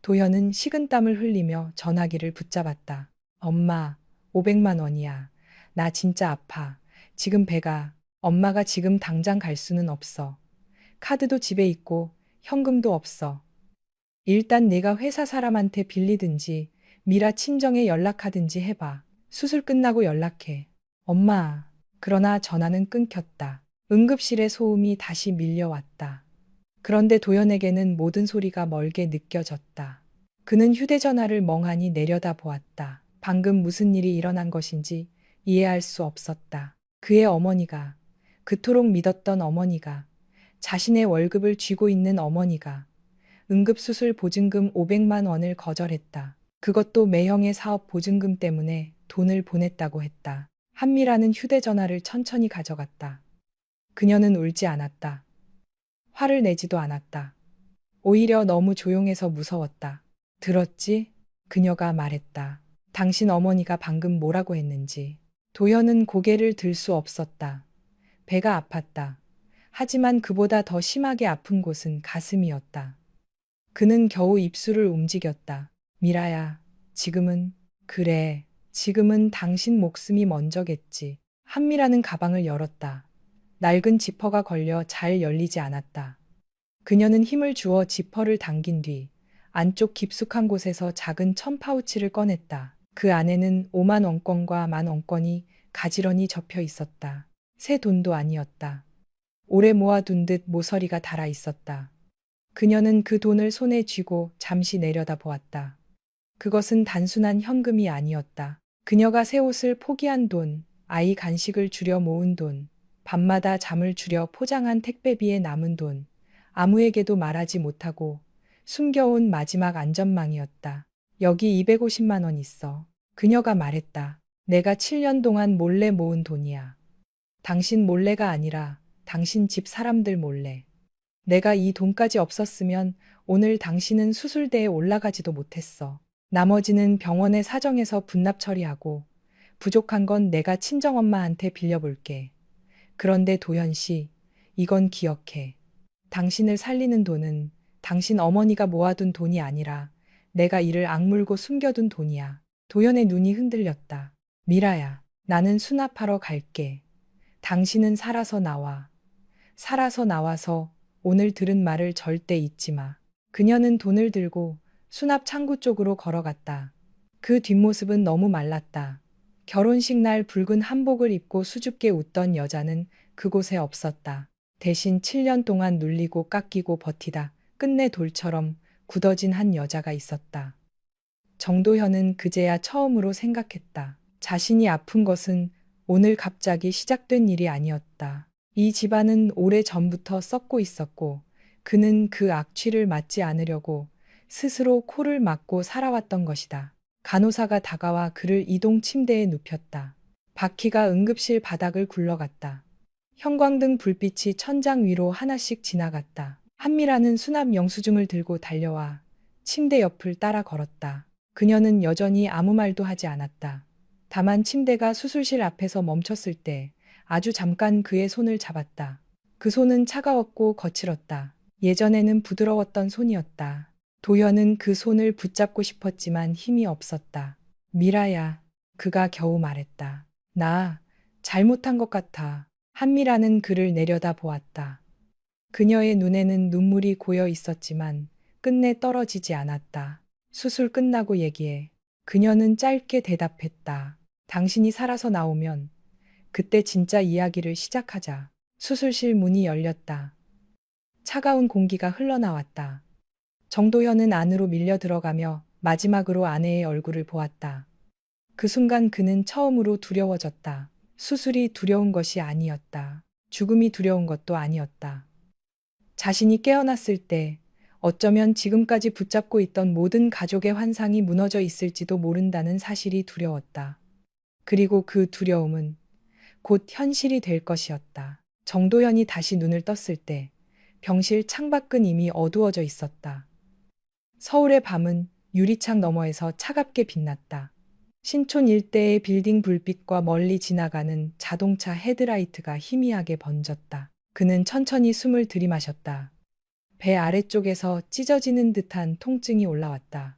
도현은 식은땀을 흘리며 전화기를 붙잡았다. 엄마, 500만 원이야. 나 진짜 아파. 지금 배가, 엄마가 지금 당장 갈 수는 없어. 카드도 집에 있고 현금도 없어. 일단 내가 회사 사람한테 빌리든지 미라 친정에 연락하든지 해봐. 수술 끝나고 연락해. 엄마. 그러나 전화는 끊겼다. 응급실의 소음이 다시 밀려왔다. 그런데 도연에게는 모든 소리가 멀게 느껴졌다. 그는 휴대전화를 멍하니 내려다 보았다. 방금 무슨 일이 일어난 것인지 이해할 수 없었다. 그의 어머니가, 그토록 믿었던 어머니가, 자신의 월급을 쥐고 있는 어머니가 응급수술 보증금 500만 원을 거절했다. 그것도 매형의 사업 보증금 때문에 돈을 보냈다고 했다. 한미라는 휴대전화를 천천히 가져갔다. 그녀는 울지 않았다. 화를 내지도 않았다. 오히려 너무 조용해서 무서웠다. 들었지? 그녀가 말했다. 당신 어머니가 방금 뭐라고 했는지. 도현은 고개를 들 수 없었다. 배가 아팠다. 하지만 그보다 더 심하게 아픈 곳은 가슴이었다. 그는 겨우 입술을 움직였다. 미라야, 지금은, 그래, 지금은 당신 목숨이 먼저겠지. 한미라는 가방을 열었다. 낡은 지퍼가 걸려 잘 열리지 않았다. 그녀는 힘을 주어 지퍼를 당긴 뒤 안쪽 깊숙한 곳에서 작은 천 파우치를 꺼냈다. 그 안에는 5만 원권과 1만 원권이 가지런히 접혀 있었다. 새 돈도 아니었다. 오래 모아둔 듯 모서리가 달아 있었다. 그녀는 그 돈을 손에 쥐고 잠시 내려다 보았다. 그것은 단순한 현금이 아니었다. 그녀가 새 옷을 포기한 돈, 아이 간식을 줄여 모은 돈, 밤마다 잠을 줄여 포장한 택배비에 남은 돈, 아무에게도 말하지 못하고 숨겨온 마지막 안전망이었다. 여기 250만 원 있어. 그녀가 말했다. 내가 7년 동안 몰래 모은 돈이야. 당신 몰래가 아니라 당신 집 사람들 몰래. 내가 이 돈까지 없었으면 오늘 당신은 수술대에 올라가지도 못했어. 나머지는 병원의 사정에서 분납 처리하고 부족한 건 내가 친정엄마한테 빌려볼게. 그런데 도현 씨, 이건 기억해. 당신을 살리는 돈은 당신 어머니가 모아둔 돈이 아니라 내가 이를 악물고 숨겨둔 돈이야. 도현의 눈이 흔들렸다. 미라야, 나는 수납하러 갈게. 당신은 살아서 나와. 살아서 나와서 오늘 들은 말을 절대 잊지 마. 그녀는 돈을 들고 수납 창구 쪽으로 걸어갔다. 그 뒷모습은 너무 말랐다. 결혼식 날 붉은 한복을 입고 수줍게 웃던 여자는 그곳에 없었다. 대신 7년 동안 눌리고 깎이고 버티다 끝내 돌처럼 굳어진 한 여자가 있었다. 정도현은 그제야 처음으로 생각했다. 자신이 아픈 것은 오늘 갑자기 시작된 일이 아니었다. 이 집안은 오래 전부터 썩고 있었고 그는 그 악취를 맡지 않으려고 스스로 코를 막고 살아왔던 것이다. 간호사가 다가와 그를 이동 침대에 눕혔다. 바퀴가 응급실 바닥을 굴러갔다. 형광등 불빛이 천장 위로 하나씩 지나갔다. 한미라는 수납 영수증을 들고 달려와 침대 옆을 따라 걸었다. 그녀는 여전히 아무 말도 하지 않았다. 다만 침대가 수술실 앞에서 멈췄을 때 아주 잠깐 그의 손을 잡았다. 그 손은 차가웠고 거칠었다. 예전에는 부드러웠던 손이었다. 도현은 그 손을 붙잡고 싶었지만 힘이 없었다. 미라야, 그가 겨우 말했다. 나 잘못한 것 같아. 한미라는 그를 내려다 보았다. 그녀의 눈에는 눈물이 고여 있었지만 끝내 떨어지지 않았다. 수술 끝나고 얘기해. 그녀는 짧게 대답했다. 당신이 살아서 나오면 그때 진짜 이야기를 시작하자. 수술실 문이 열렸다. 차가운 공기가 흘러나왔다. 정도현은 안으로 밀려 들어가며 마지막으로 아내의 얼굴을 보았다. 그 순간 그는 처음으로 두려워졌다. 수술이 두려운 것이 아니었다. 죽음이 두려운 것도 아니었다. 자신이 깨어났을 때 어쩌면 지금까지 붙잡고 있던 모든 가족의 환상이 무너져 있을지도 모른다는 사실이 두려웠다. 그리고 그 두려움은 곧 현실이 될 것이었다. 정도현이 다시 눈을 떴을 때 병실 창밖은 이미 어두워져 있었다. 서울의 밤은 유리창 너머에서 차갑게 빛났다. 신촌 일대의 빌딩 불빛과 멀리 지나가는 자동차 헤드라이트가 희미하게 번졌다. 그는 천천히 숨을 들이마셨다. 배 아래쪽에서 찢어지는 듯한 통증이 올라왔다.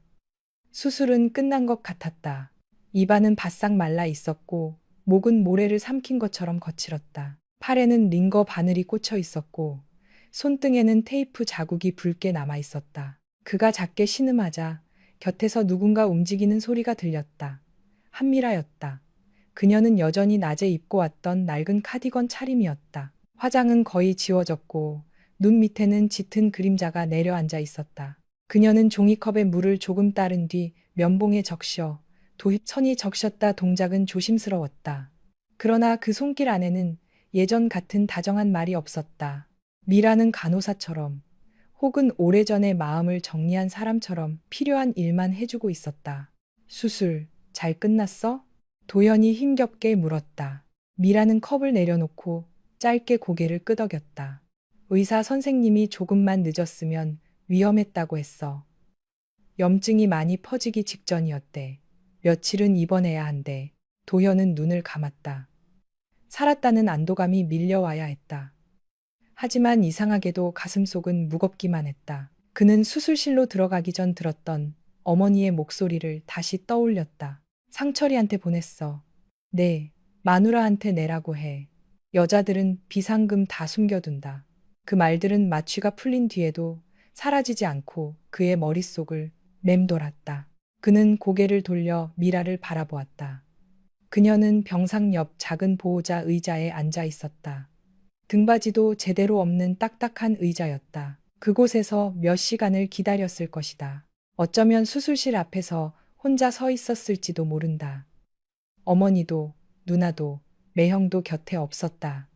수술은 끝난 것 같았다. 입안은 바싹 말라 있었고 목은 모래를 삼킨 것처럼 거칠었다. 팔에는 링거 바늘이 꽂혀 있었고 손등에는 테이프 자국이 붉게 남아 있었다. 그가 작게 신음하자 곁에서 누군가 움직이는 소리가 들렸다. 한미라였다. 그녀는 여전히 낮에 입고 왔던 낡은 카디건 차림이었다. 화장은 거의 지워졌고 눈 밑에는 짙은 그림자가 내려앉아 있었다. 그녀는 종이컵에 물을 조금 따른 뒤 면봉에 적셔 도입천이 적셨다. 동작은 조심스러웠다. 그러나 그 손길 안에는 예전 같은 다정한 말이 없었다. 미라는 간호사처럼 혹은 오래전에 마음을 정리한 사람처럼 필요한 일만 해주고 있었다. 수술 잘 끝났어? 도연이 힘겹게 물었다. 미라는 컵을 내려놓고 짧게 고개를 끄덕였다. 의사 선생님이 조금만 늦었으면 위험했다고 했어. 염증이 많이 퍼지기 직전이었대. 며칠은 입원해야 한대. 도현은 눈을 감았다. 살았다는 안도감이 밀려와야 했다. 하지만 이상하게도 가슴속은 무겁기만 했다. 그는 수술실로 들어가기 전 들었던 어머니의 목소리를 다시 떠올렸다. 상철이한테 보냈어. 네, 마누라한테 내라고 해. 여자들은 비상금 다 숨겨둔다. 그 말들은 마취가 풀린 뒤에도 사라지지 않고 그의 머릿속을 맴돌았다. 그는 고개를 돌려 미라를 바라보았다. 그녀는 병상 옆 작은 보호자 의자에 앉아 있었다. 등받이도 제대로 없는 딱딱한 의자였다. 그곳에서 몇 시간을 기다렸을 것이다. 어쩌면 수술실 앞에서 혼자 서 있었을지도 모른다. 어머니도 누나도 매형도 곁에 없었다.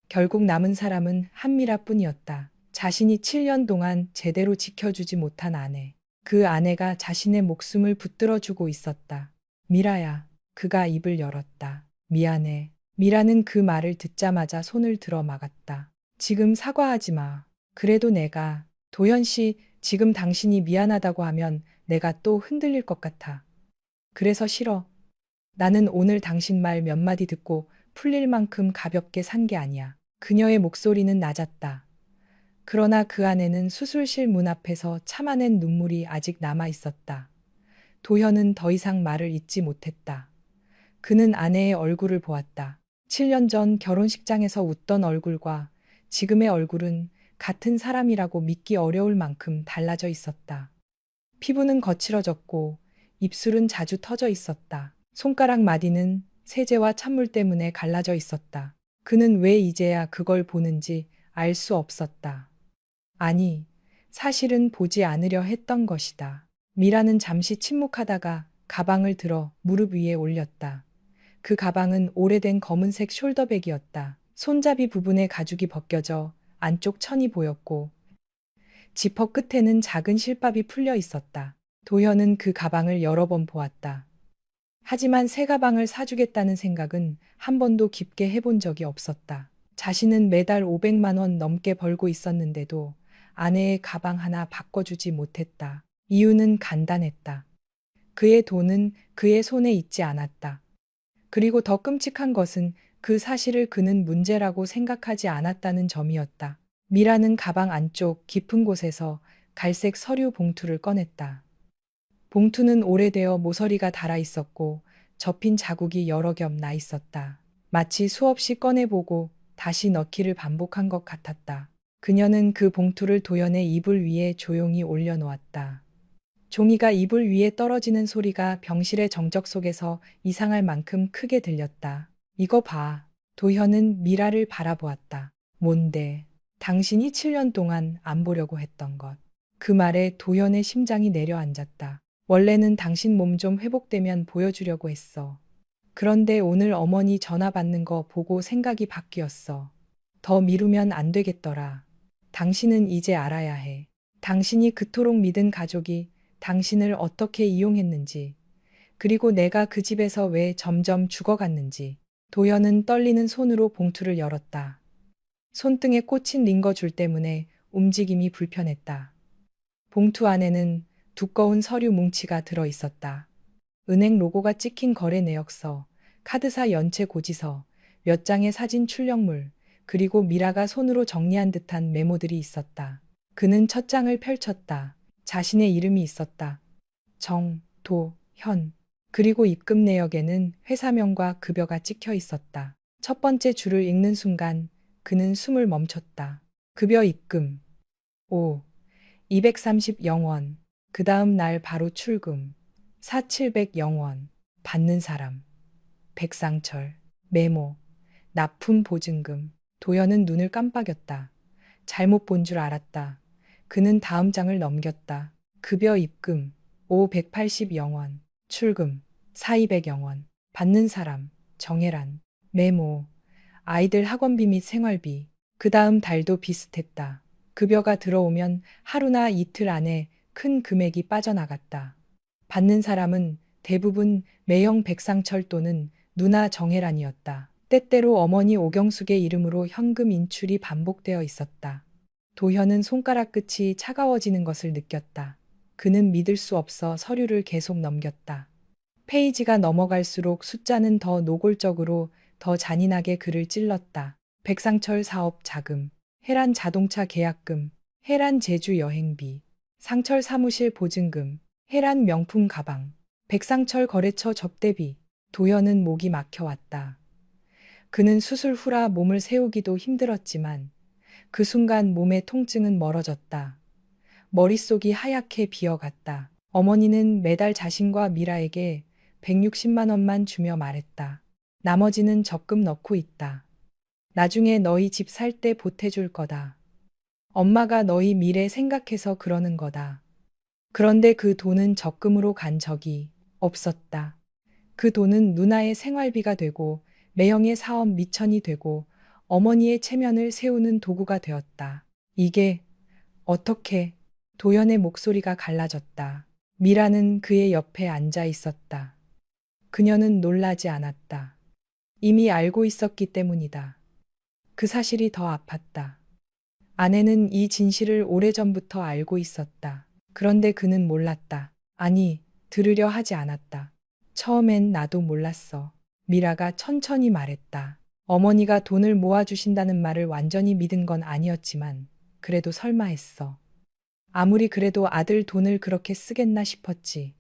결국 남은 사람은 한미라뿐이었다. 자신이 7년 동안 제대로 지켜주지 못한 아내. 그 아내가 자신의 목숨을 붙들어주고 있었다. 미라야. 그가 입을 열었다. 미안해. 미라는 그 말을 듣자마자 손을 들어 막았다. 지금 사과하지 마. 그래도 내가, 도현 씨, 지금 당신이 미안하다고 하면 내가 또 흔들릴 것 같아. 그래서 싫어. 나는 오늘 당신 말 몇 마디 듣고 풀릴 만큼 가볍게 산 게 아니야. 그녀의 목소리는 낮았다. 그러나 그 안에는 수술실 문 앞에서 참아낸 눈물이 아직 남아 있었다. 도현은 더 이상 말을 잇지 못했다. 그는 아내의 얼굴을 보았다. 7년 전 결혼식장에서 웃던 얼굴과 지금의 얼굴은 같은 사람이라고 믿기 어려울 만큼 달라져 있었다. 피부는 거칠어졌고 입술은 자주 터져 있었다. 손가락 마디는 세제와 찬물 때문에 갈라져 있었다. 그는 왜 이제야 그걸 보는지 알 수 없었다. 아니, 사실은 보지 않으려 했던 것이다. 미라는 잠시 침묵하다가 가방을 들어 무릎 위에 올렸다. 그 가방은 오래된 검은색 숄더백이었다. 손잡이 부분에 가죽이 벗겨져 안쪽 천이 보였고 지퍼 끝에는 작은 실밥이 풀려 있었다. 도현은 그 가방을 여러 번 보았다. 하지만 새 가방을 사주겠다는 생각은 한 번도 깊게 해본 적이 없었다. 자신은 매달 500만 원 넘게 벌고 있었는데도 아내의 가방 하나 바꿔주지 못했다. 이유는 간단했다. 그의 돈은 그의 손에 있지 않았다. 그리고 더 끔찍한 것은 그 사실을 그는 문제라고 생각하지 않았다는 점이었다. 미라는 가방 안쪽 깊은 곳에서 갈색 서류 봉투를 꺼냈다. 봉투는 오래되어 모서리가 닳아 있었고 접힌 자국이 여러 겹 나 있었다. 마치 수없이 꺼내보고 다시 넣기를 반복한 것 같았다. 그녀는 그 봉투를 도연의 이불 위에 조용히 올려놓았다. 종이가 이불 위에 떨어지는 소리가 병실의 정적 속에서 이상할 만큼 크게 들렸다. 이거 봐. 도현은 미라를 바라보았다. 뭔데? 당신이 7년 동안 안 보려고 했던 것. 그 말에 도현의 심장이 내려앉았다. 원래는 당신 몸 좀 회복되면 보여주려고 했어. 그런데 오늘 어머니 전화 받는 거 보고 생각이 바뀌었어. 더 미루면 안 되겠더라. 당신은 이제 알아야 해. 당신이 그토록 믿은 가족이 당신을 어떻게 이용했는지, 그리고 내가 그 집에서 왜 점점 죽어갔는지. 도현은 떨리는 손으로 봉투를 열었다. 손등에 꽂힌 링거줄 때문에 움직임이 불편했다. 봉투 안에는 두꺼운 서류 뭉치가 들어 있었다. 은행 로고가 찍힌 거래 내역서, 카드사 연체 고지서, 몇 장의 사진 출력물, 그리고 미라가 손으로 정리한 듯한 메모들이 있었다. 그는 첫 장을 펼쳤다. 자신의 이름이 있었다. 정, 도, 현. 그리고 입금 내역에는 회사명과 급여가 찍혀 있었다. 첫 번째 줄을 읽는 순간 그는 숨을 멈췄다. 급여 입금. 5. 230영원. 그 다음 날 바로 출금. 4,700영원. 받는 사람. 백상철. 메모. 납품 보증금. 도연은 눈을 깜빡였다. 잘못 본 줄 알았다. 그는 다음 장을 넘겼다. 급여 입금. 580영원. 출금. 4,200영원. 받는 사람. 정혜란. 메모. 아이들 학원비 및 생활비. 그 다음 달도 비슷했다. 급여가 들어오면 하루나 이틀 안에 큰 금액이 빠져나갔다. 받는 사람은 대부분 매형 백상철 또는 누나 정혜란이었다. 때때로 어머니 오경숙의 이름으로 현금 인출이 반복되어 있었다. 도현은 손가락 끝이 차가워지는 것을 느꼈다. 그는 믿을 수 없어 서류를 계속 넘겼다. 페이지가 넘어갈수록 숫자는 더 노골적으로 더 잔인하게 글을 찔렀다. 백상철 사업 자금, 해란 자동차 계약금, 해란 제주 여행비, 상철 사무실 보증금, 해란 명품 가방, 백상철 거래처 접대비. 도현은 목이 막혀왔다. 그는 수술 후라 몸을 세우기도 힘들었지만 그 순간 몸의 통증은 멀어졌다. 머릿속이 하얗게 비어갔다. 어머니는 매달 자신과 미라에게 160만 원만 주며 말했다. 나머지는 적금 넣고 있다. 나중에 너희 집 살 때 보태줄 거다. 엄마가 너희 미래 생각해서 그러는 거다. 그런데 그 돈은 적금으로 간 적이 없었다. 그 돈은 누나의 생활비가 되고 매형의 사업 미천이 되고 어머니의 체면을 세우는 도구가 되었다. 이게 어떻게? 도연의 목소리가 갈라졌다. 미라는 그의 옆에 앉아 있었다. 그녀는 놀라지 않았다. 이미 알고 있었기 때문이다. 그 사실이 더 아팠다. 아내는 이 진실을 오래전부터 알고 있었다. 그런데 그는 몰랐다. 아니, 들으려 하지 않았다. 처음엔 나도 몰랐어. 미라가 천천히 말했다. 어머니가 돈을 모아주신다는 말을 완전히 믿은 건 아니었지만 그래도 설마 했어. 아무리 그래도 아들 돈을 그렇게 쓰겠나 싶었지.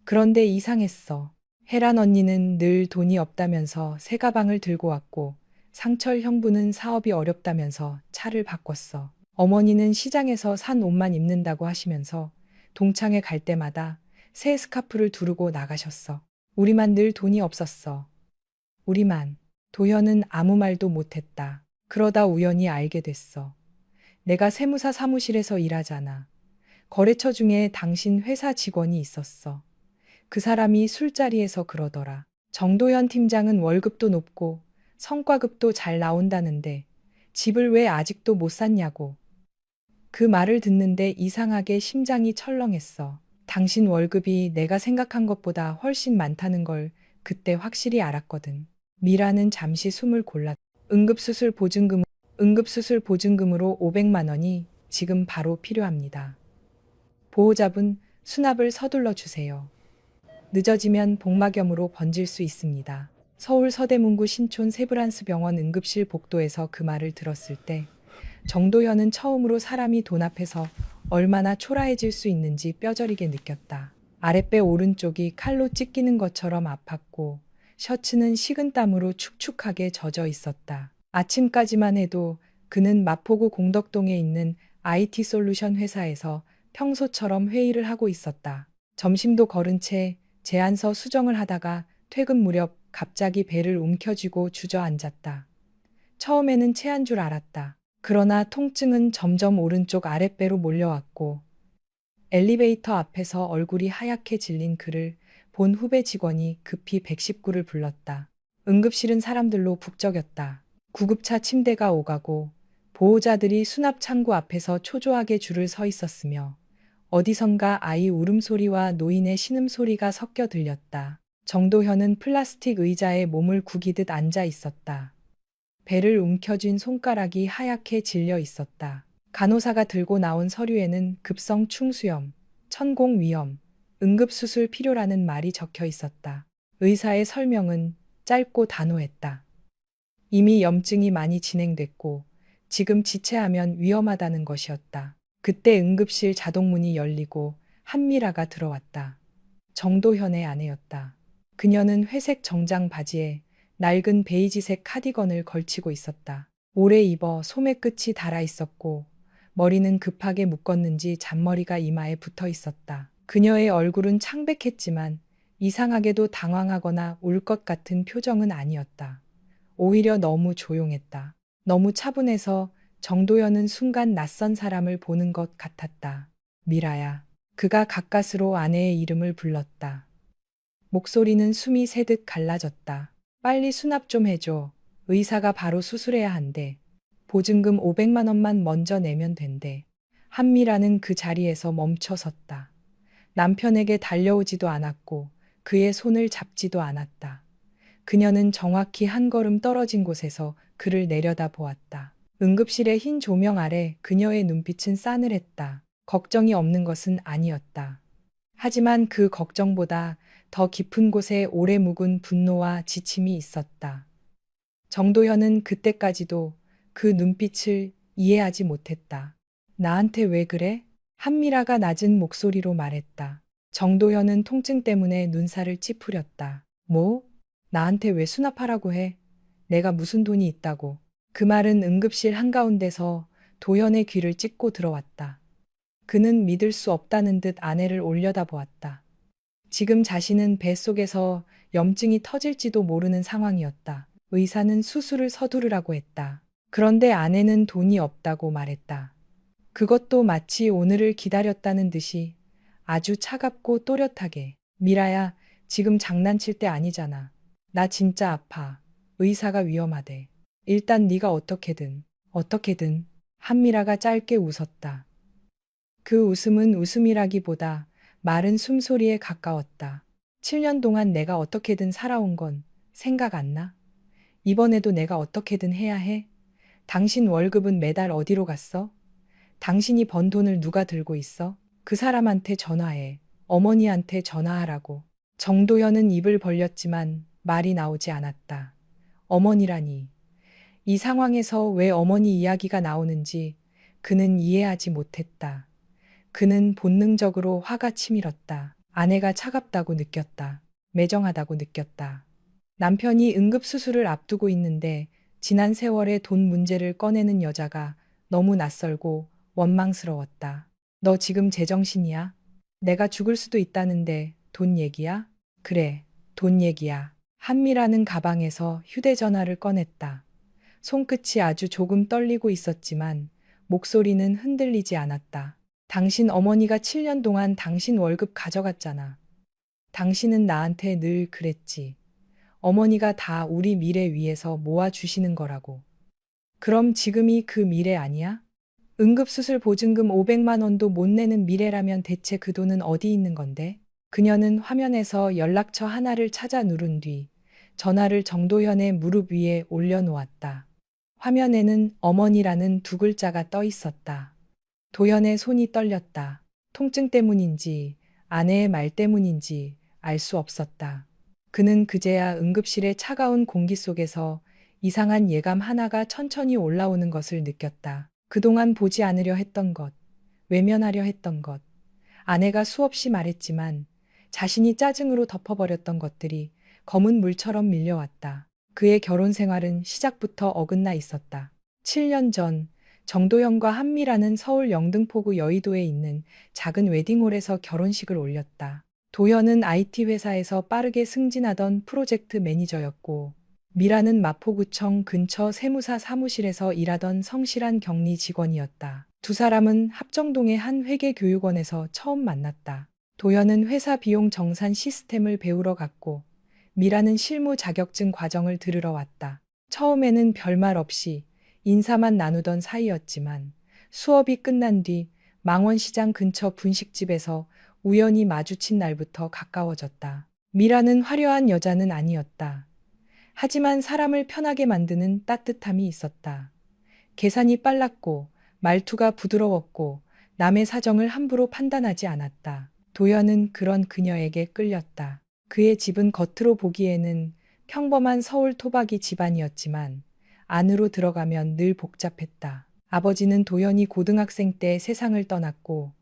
그런데 이상했어. 혜란 언니는 늘 돈이 없다면서 새 가방을 들고 왔고 상철 형부는 사업이 어렵다면서 차를 바꿨어. 어머니는 시장에서 산 옷만 입는다고 하시면서 동창회 갈 때마다 새 스카프를 두르고 나가셨어. 우리만 늘 돈이 없었어. 우리만. 도현은 아무 말도 못했다. 그러다 우연히 알게 됐어. 내가 세무사 사무실에서 일하잖아. 거래처 중에 당신 회사 직원이 있었어. 그 사람이 술자리에서 그러더라. 정도현 팀장은 월급도 높고 성과급도 잘 나온다는데 집을 왜 아직도 못 샀냐고. 그 말을 듣는데 이상하게 심장이 철렁했어. 당신 월급이 내가 생각한 것보다 훨씬 많다는 걸 그때 확실히 알았거든. 미라는 잠시 숨을 골랐다. 응급수술 보증금으로 500만 원이 지금 바로 필요합니다. 보호자분 수납을 서둘러 주세요. 늦어지면 복막염으로 번질 수 있습니다. 서울 서대문구 신촌 세브란스 병원 응급실 복도에서 그 말을 들었을 때 정도현은 처음으로 사람이 돈 앞에서 얼마나 초라해질 수 있는지 뼈저리게 느꼈다. 아랫배 오른쪽이 칼로 찢기는 것처럼 아팠고 셔츠는 식은땀으로 축축하게 젖어 있었다. 아침까지만 해도 그는 마포구 공덕동에 있는 IT 솔루션 회사에서 평소처럼 회의를 하고 있었다. 점심도 거른 채 제안서 수정을 하다가 퇴근 무렵 갑자기 배를 움켜쥐고 주저앉았다. 처음에는 체한 줄 알았다. 그러나 통증은 점점 오른쪽 아랫배로 몰려왔고 엘리베이터 앞에서 얼굴이 하얗게 질린 그를 본 후배 직원이 급히 119를 불렀다. 응급실은 사람들로 북적였다. 구급차 침대가 오가고 보호자들이 수납 창구 앞에서 초조하게 줄을 서 있었으며 어디선가 아이 울음소리와 노인의 신음소리가 섞여 들렸다. 정도현은 플라스틱 의자에 몸을 구기듯 앉아 있었다. 배를 움켜쥔 손가락이 하얗게 질려 있었다. 간호사가 들고 나온 서류에는 급성 충수염, 천공 위험, 응급수술 필요라는 말이 적혀 있었다. 의사의 설명은 짧고 단호했다. 이미 염증이 많이 진행됐고 지금 지체하면 위험하다는 것이었다. 그때 응급실 자동문이 열리고 한미라가 들어왔다. 정도현의 아내였다. 그녀는 회색 정장 바지에 낡은 베이지색 카디건을 걸치고 있었다. 오래 입어 소매 끝이 닳아 있었고 머리는 급하게 묶었는지 잔머리가 이마에 붙어 있었다. 그녀의 얼굴은 창백했지만 이상하게도 당황하거나 울 것 같은 표정은 아니었다. 오히려 너무 조용했다. 너무 차분해서 정도현은 순간 낯선 사람을 보는 것 같았다. 미라야. 그가 가까스로 아내의 이름을 불렀다. 목소리는 숨이 새듯 갈라졌다. 빨리 수납 좀 해줘. 의사가 바로 수술해야 한대. 보증금 500만 원만 먼저 내면 된대. 한미라는 그 자리에서 멈춰 섰다. 남편에게 달려오지도 않았고 그의 손을 잡지도 않았다. 그녀는 정확히 한 걸음 떨어진 곳에서 그를 내려다 보았다. 응급실의 흰 조명 아래 그녀의 눈빛은 싸늘했다. 걱정이 없는 것은 아니었다. 하지만 그 걱정보다 더 깊은 곳에 오래 묵은 분노와 지침이 있었다. 정도현은 그때까지도 그 눈빛을 이해하지 못했다. 나한테 왜 그래? 한미라가 낮은 목소리로 말했다. 정도현은 통증 때문에 눈살을 찌푸렸다. 뭐? 나한테 왜 수납하라고 해? 내가 무슨 돈이 있다고. 그 말은 응급실 한가운데서 도현의 귀를 찢고 들어왔다. 그는 믿을 수 없다는 듯 아내를 올려다보았다. 지금 자신은 뱃속에서 염증이 터질지도 모르는 상황이었다. 의사는 수술을 서두르라고 했다. 그런데 아내는 돈이 없다고 말했다. 그것도 마치 오늘을 기다렸다는 듯이 아주 차갑고 또렷하게. 미라야, 지금 장난칠 때 아니잖아. 나 진짜 아파. 의사가 위험하대. 일단 네가 어떻게든. 한미라가 짧게 웃었다. 그 웃음은 웃음이라기보다 마른 숨소리에 가까웠다. 7년 동안 내가 어떻게든 살아온 건 생각 안 나? 이번에도 내가 어떻게든 해야 해? 당신 월급은 매달 어디로 갔어? 당신이 번 돈을 누가 들고 있어? 그 사람한테 전화해. 어머니한테 전화하라고. 정도현은 입을 벌렸지만 말이 나오지 않았다. 어머니라니. 이 상황에서 왜 어머니 이야기가 나오는지 그는 이해하지 못했다. 그는 본능적으로 화가 치밀었다. 아내가 차갑다고 느꼈다. 매정하다고 느꼈다. 남편이 응급수술을 앞두고 있는데 지난 세월의 돈 문제를 꺼내는 여자가 너무 낯설고 원망스러웠다. 너 지금 제정신이야? 내가 죽을 수도 있다는데 돈 얘기야? 그래, 돈 얘기야. 한미라는 가방에서 휴대전화를 꺼냈다. 손끝이 아주 조금 떨리고 있었지만 목소리는 흔들리지 않았다. 당신 어머니가 7년 동안 당신 월급 가져갔잖아. 당신은 나한테 늘 그랬지. 어머니가 다 우리 미래 위해서 모아주시는 거라고. 그럼 지금이 그 미래 아니야? 응급수술 보증금 500만 원도 못 내는 미래라면 대체 그 돈은 어디 있는 건데? 그녀는 화면에서 연락처 하나를 찾아 누른 뒤 전화를 정도현의 무릎 위에 올려놓았다. 화면에는 어머니라는 두 글자가 떠 있었다. 도현의 손이 떨렸다. 통증 때문인지 아내의 말 때문인지 알 수 없었다. 그는 그제야 응급실의 차가운 공기 속에서 이상한 예감 하나가 천천히 올라오는 것을 느꼈다. 그동안 보지 않으려 했던 것, 외면하려 했던 것, 아내가 수없이 말했지만 자신이 짜증으로 덮어버렸던 것들이 검은 물처럼 밀려왔다. 그의 결혼 생활은 시작부터 어긋나 있었다. 7년 전 정도현과 한미라는 서울 영등포구 여의도에 있는 작은 웨딩홀에서 결혼식을 올렸다. 도현은 IT 회사에서 빠르게 승진하던 프로젝트 매니저였고 미라는 마포구청 근처 세무사 사무실에서 일하던 성실한 격리 직원이었다. 두 사람은 합정동의 한 회계교육원에서 처음 만났다. 도현은 회사 비용 정산 시스템을 배우러 갔고 미라는 실무 자격증 과정을 들으러 왔다. 처음에는 별말 없이 인사만 나누던 사이였지만 수업이 끝난 뒤 망원시장 근처 분식집에서 우연히 마주친 날부터 가까워졌다. 미라는 화려한 여자는 아니었다. 하지만 사람을 편하게 만드는 따뜻함이 있었다. 계산이 빨랐고 말투가 부드러웠고 남의 사정을 함부로 판단하지 않았다. 도연은 그런 그녀에게 끌렸다. 그의 집은 겉으로 보기에는 평범한 서울 토박이 집안이었지만 안으로 들어가면 늘 복잡했다. 아버지는 도연이 고등학생 때 세상을 떠났고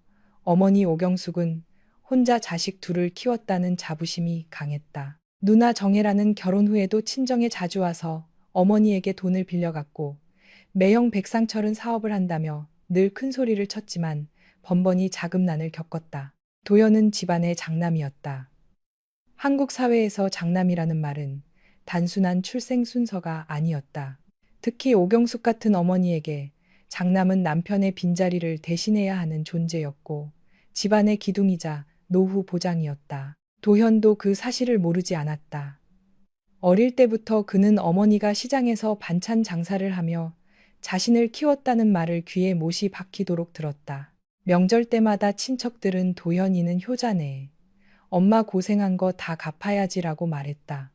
어머니 오경숙은 혼자 자식 둘을 키웠다는 자부심이 강했다. 누나 정혜라는 결혼 후에도 친정에 자주 와서 어머니에게 돈을 빌려갔고 매형 백상철은 사업을 한다며 늘 큰 소리를 쳤지만 번번이 자금난을 겪었다. 도연은 집안의 장남이었다. 한국 사회에서 장남이라는 말은 단순한 출생 순서가 아니었다. 특히 오경숙 같은 어머니에게 장남은 남편의 빈자리를 대신해야 하는 존재였고 집안의 기둥이자 노후 보장이었다. 도현도 그 사실을 모르지 않았다. 어릴 때부터 그는 어머니가 시장에서 반찬 장사를 하며 자신을 키웠다는 말을 귀에 못이 박히도록 들었다. 명절 때마다 친척들은 도현이는 효자네. 엄마 고생한 거 다 갚아야지라고 말했다.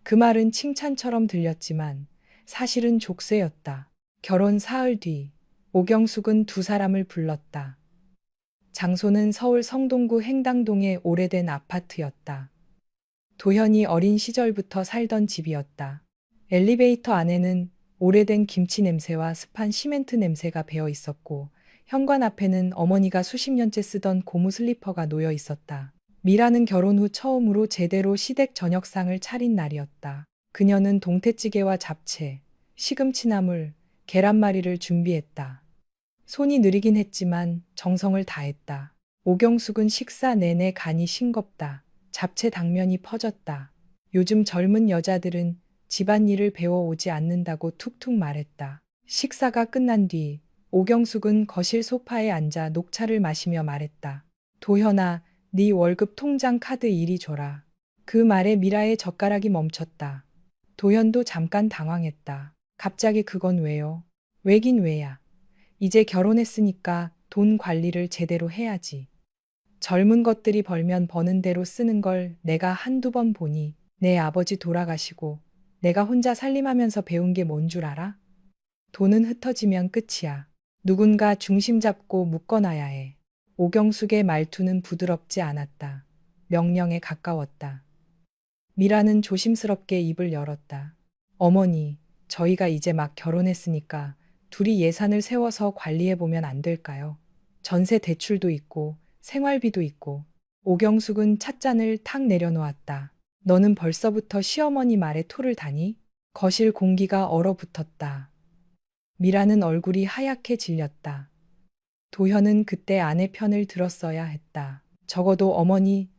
그 말은 칭찬처럼 들렸지만 사실은 족쇄였다. 결혼 사흘 뒤 오경숙은 두 사람을 불렀다. 장소는 서울 성동구 행당동의 오래된 아파트였다. 도현이 어린 시절부터 살던 집이었다. 엘리베이터 안에는 오래된 김치 냄새와 습한 시멘트 냄새가 배어 있었고 현관 앞에는 어머니가 수십 년째 쓰던 고무 슬리퍼가 놓여 있었다. 미라는 결혼 후 처음으로 제대로 시댁 저녁상을 차린 날이었다. 그녀는 동태찌개와 잡채, 시금치나물, 계란말이를 준비했다. 손이 느리긴 했지만 정성을 다했다. 오경숙은 식사 내내 간이 싱겁다. 잡채 당면이 퍼졌다. 요즘 젊은 여자들은 집안일을 배워오지 않는다고 툭툭 말했다. 식사가 끝난 뒤 오경숙은 거실 소파에 앉아 녹차를 마시며 말했다. 도현아, 네 월급 통장 카드 이리 줘라. 그 말에 미라의 젓가락이 멈췄다. 도현도 잠깐 당황했다. 갑자기 그건 왜요? 왜긴 왜야. 이제 결혼했으니까 돈 관리를 제대로 해야지. 젊은 것들이 벌면 버는 대로 쓰는 걸 내가 한두 번 보니 내 아버지 돌아가시고 내가 혼자 살림하면서 배운 게 뭔 줄 알아? 돈은 흩어지면 끝이야. 누군가 중심 잡고 묶어놔야 해. 오경숙의 말투는 부드럽지 않았다. 명령에 가까웠다. 미라는 조심스럽게 입을 열었다. 어머니, 저희가 이제 막 결혼했으니까 둘이 예산을 세워서 관리해보면 안 될까요? 전세 대출도 있고 생활비도 있고. 오경숙은 찻잔을 탁 내려놓았다. 너는 벌써부터 시어머니 말에 토를 다니? 거실 공기가 얼어붙었다. 미라는 얼굴이 하얗게 질렸다. 도현은 그때 아내 편을 들었어야 했다. 적어도 어머니,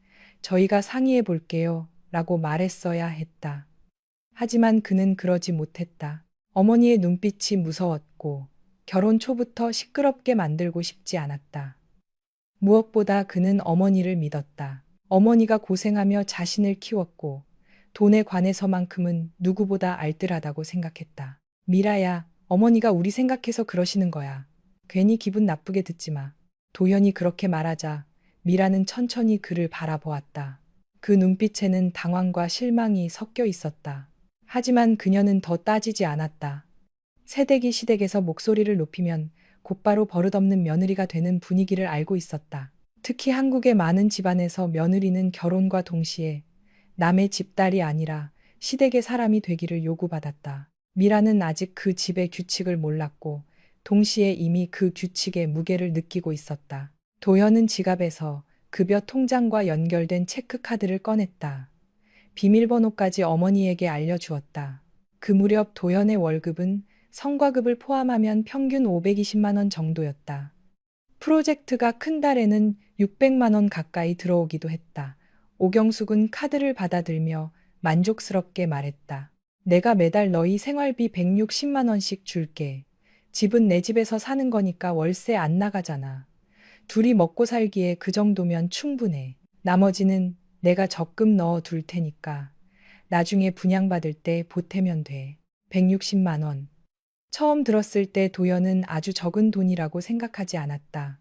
저희가 상의해 볼게요. 라고 말했어야 했다. 하지만 그는 그러지 못했다. 어머니의 눈빛이 무서웠고 결혼 초부터 시끄럽게 만들고 싶지 않았다. 무엇보다 그는 어머니를 믿었다. 어머니가 고생하며 자신을 키웠고 돈에 관해서만큼은 누구보다 알뜰하다고 생각했다. 미라야, 어머니가 우리 생각해서 그러시는 거야. 괜히 기분 나쁘게 듣지 마. 도현이 그렇게 말하자 미라는 천천히 그를 바라보았다. 그 눈빛에는 당황과 실망이 섞여 있었다. 하지만 그녀는 더 따지지 않았다. 새댁이 시댁에서 목소리를 높이면 곧바로 버릇없는 며느리가 되는 분위기를 알고 있었다. 특히 한국의 많은 집안에서 며느리는 결혼과 동시에 남의 집딸이 아니라 시댁의 사람이 되기를 요구받았다. 미라는 아직 그 집의 규칙을 몰랐고 동시에 이미 그 규칙의 무게를 느끼고 있었다. 도현은 지갑에서 급여 통장과 연결된 체크카드를 꺼냈다. 비밀번호까지 어머니에게 알려주었다. 그 무렵 도현의 월급은 성과급을 포함하면 평균 520만 원 정도였다. 프로젝트가 큰 달에는 600만 원 가까이 들어오기도 했다. 오경숙은 카드를 받아들며 만족스럽게 말했다. 내가 매달 너희 생활비 160만 원씩 줄게. 집은 내 집에서 사는 거니까 월세 안 나가잖아. 둘이 먹고 살기에 그 정도면 충분해. 나머지는 내가 적금 넣어 둘 테니까 나중에 분양받을 때 보태면 돼. 160만 원. 처음 들었을 때 도연은 아주 적은 돈이라고 생각하지 않았다.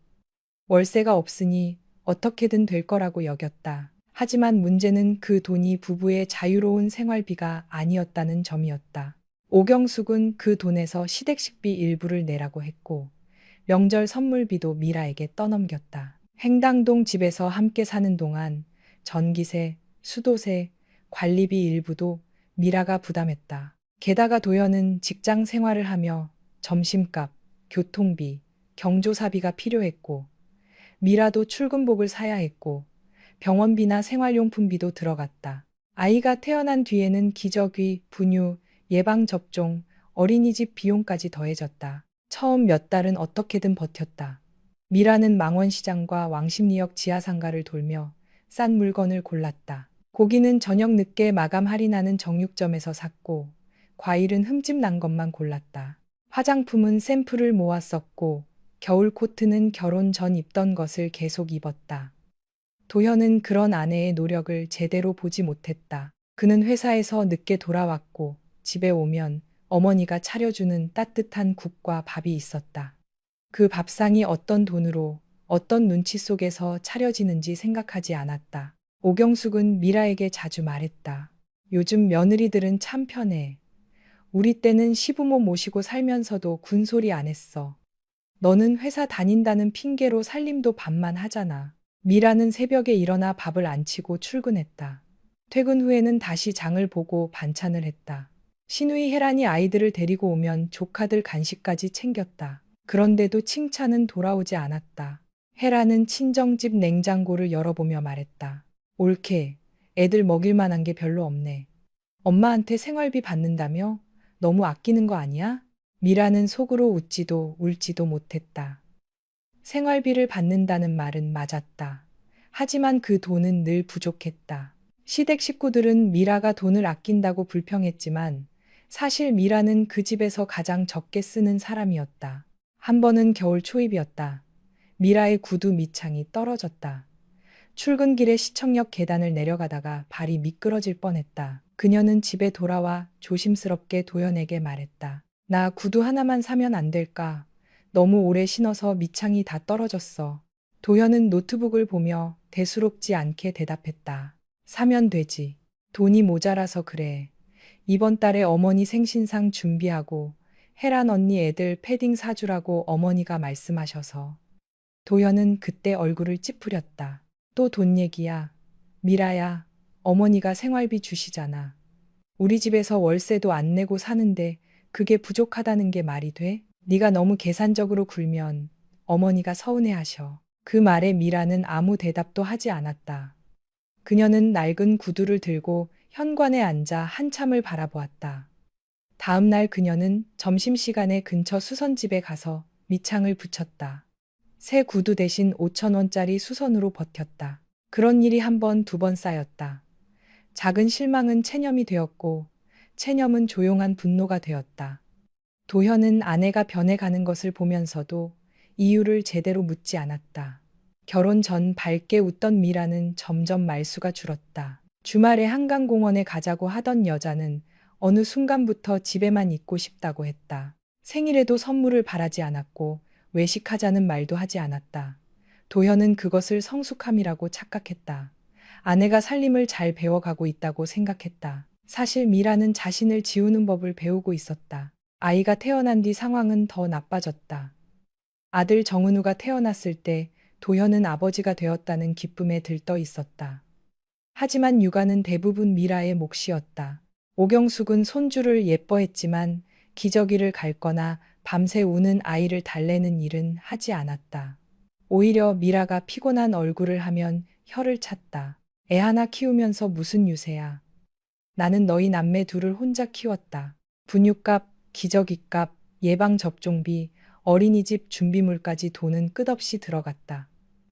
월세가 없으니 어떻게든 될 거라고 여겼다. 하지만 문제는 그 돈이 부부의 자유로운 생활비가 아니었다는 점이었다. 오경숙은 그 돈에서 시댁식비 일부를 내라고 했고 명절 선물비도 미라에게 떠넘겼다. 행당동 집에서 함께 사는 동안 전기세, 수도세, 관리비 일부도 미라가 부담했다. 게다가 도연은 직장 생활을 하며 점심값, 교통비, 경조사비가 필요했고 미라도 출근복을 사야 했고 병원비나 생활용품비도 들어갔다. 아이가 태어난 뒤에는 기저귀, 분유, 예방접종, 어린이집 비용까지 더해졌다. 처음 몇 달은 어떻게든 버텼다. 미라는 망원시장과 왕십리역 지하상가를 돌며 싼 물건을 골랐다. 고기는 저녁 늦게 마감 할인하는 정육점에서 샀고 과일은 흠집 난 것만 골랐다. 화장품은 샘플을 모아 썼고 겨울 코트는 결혼 전 입던 것을 계속 입었다. 도현은 그런 아내의 노력을 제대로 보지 못했다. 그는 회사에서 늦게 돌아왔고 집에 오면 어머니가 차려주는 따뜻한 국과 밥이 있었다. 그 밥상이 어떤 돈으로 어떤 눈치 속에서 차려지는지 생각하지 않았다. 오경숙은 미라에게 자주 말했다. 요즘 며느리들은 참 편해. 우리 때는 시부모 모시고 살면서도 군소리 안 했어. 너는 회사 다닌다는 핑계로 살림도 반만 하잖아. 미라는 새벽에 일어나 밥을 안 치고 출근했다. 퇴근 후에는 다시 장을 보고 반찬을 했다. 시누이 혜란이 아이들을 데리고 오면 조카들 간식까지 챙겼다. 그런데도 칭찬은 돌아오지 않았다. 혜란은 친정집 냉장고를 열어보며 말했다. 옳게, 애들 먹일 만한 게 별로 없네. 엄마한테 생활비 받는다며? 너무 아끼는 거 아니야? 미라는 속으로 웃지도 울지도 못했다. 생활비를 받는다는 말은 맞았다. 하지만 그 돈은 늘 부족했다. 시댁 식구들은 미라가 돈을 아낀다고 불평했지만 사실 미라는 그 집에서 가장 적게 쓰는 사람이었다. 한 번은 겨울 초입이었다. 미라의 구두 밑창이 떨어졌다. 출근길에 시청역 계단을 내려가다가 발이 미끄러질 뻔했다. 그녀는 집에 돌아와 조심스럽게 도연에게 말했다. 나 구두 하나만 사면 안 될까? 너무 오래 신어서 밑창이 다 떨어졌어. 도연은 노트북을 보며 대수롭지 않게 대답했다. 사면 되지. 돈이 모자라서 그래. 이번 달에 어머니 생신상 준비하고 혜란 언니 애들 패딩 사주라고 어머니가 말씀하셔서. 도연은 그때 얼굴을 찌푸렸다. 또 돈 얘기야. 미라야, 어머니가 생활비 주시잖아. 우리 집에서 월세도 안 내고 사는데 그게 부족하다는 게 말이 돼? 네가 너무 계산적으로 굴면 어머니가 서운해하셔. 그 말에 미라는 아무 대답도 하지 않았다. 그녀는 낡은 구두를 들고 현관에 앉아 한참을 바라보았다. 다음 날 그녀는 점심시간에 근처 수선집에 가서 밑창을 붙였다. 새 구두 대신 5,000원짜리 수선으로 버텼다. 그런 일이 한 번, 두 번 쌓였다. 작은 실망은 체념이 되었고 체념은 조용한 분노가 되었다. 도현은 아내가 변해가는 것을 보면서도 이유를 제대로 묻지 않았다. 결혼 전 밝게 웃던 미라는 점점 말수가 줄었다. 주말에 한강공원에 가자고 하던 여자는 어느 순간부터 집에만 있고 싶다고 했다. 생일에도 선물을 바라지 않았고 외식하자는 말도 하지 않았다. 도현은 그것을 성숙함이라고 착각했다. 아내가 살림을 잘 배워가고 있다고 생각했다. 사실 미라는 자신을 지우는 법을 배우고 있었다. 아이가 태어난 뒤 상황은 더 나빠졌다. 아들 정은우가 태어났을 때 도현은 아버지가 되었다는 기쁨에 들떠 있었다. 하지만 육아는 대부분 미라의 몫이었다. 오경숙은 손주를 예뻐했지만 기저귀를 갈거나 밤새 우는 아이를 달래는 일은 하지 않았다. 오히려 미라가 피곤한 얼굴을 하면 혀를 찼다. 애 하나 키우면서 무슨 유세야. 나는 너희 남매 둘을 혼자 키웠다. 분유값, 기저귀값, 예방접종비, 어린이집 준비물까지 돈은 끝없이 들어갔다.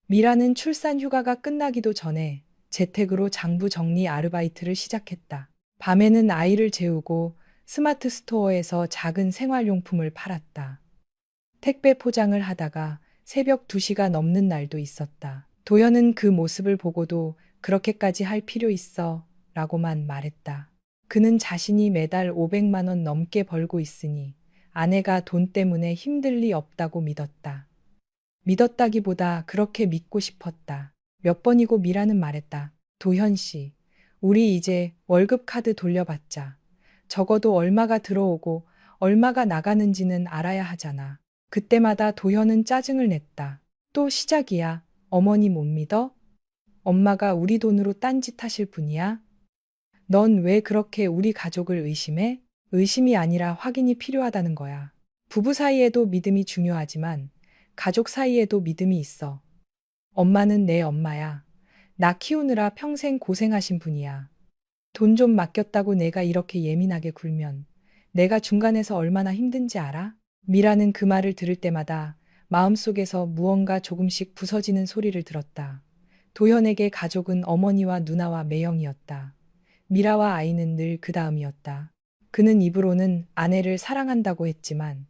미라는 출산 휴가가 끝나기도 전에 재택으로 장부 정리 아르바이트를 시작했다. 밤에는 아이를 재우고 스마트 스토어에서 작은 생활용품을 팔았다. 택배 포장을 하다가 새벽 2시가 넘는 날도 있었다. 도연은 그 모습을 보고도 그렇게까지 할 필요 있어 라고만 말했다. 그는 자신이 매달 500만 원 넘게 벌고 있으니 아내가 돈 때문에 힘들 리 없다고 믿었다. 믿었다기보다 그렇게 믿고 싶었다. 몇 번이고 미라는 말했다. 도현 씨, 우리 이제 월급 카드 돌려받자. 적어도 얼마가 들어오고 얼마가 나가는지는 알아야 하잖아. 그때마다 도현은 짜증을 냈다. 또 시작이야. 어머니 못 믿어? 엄마가 우리 돈으로 딴짓 하실 분이야? 넌 왜 그렇게 우리 가족을 의심해? 의심이 아니라 확인이 필요하다는 거야. 부부 사이에도 믿음이 중요하지만 가족 사이에도 믿음이 있어. 엄마는 내 엄마야. 나 키우느라 평생 고생하신 분이야. 돈 좀 맡겼다고 내가 이렇게 예민하게 굴면 내가 중간에서 얼마나 힘든지 알아? 미라는 그 말을 들을 때마다 마음속에서 무언가 조금씩 부서지는 소리를 들었다. 도현에게 가족은 어머니와 누나와 매형이었다. 미라와 아이는 늘 그 다음이었다. 그는 입으로는 아내를 사랑한다고 했지만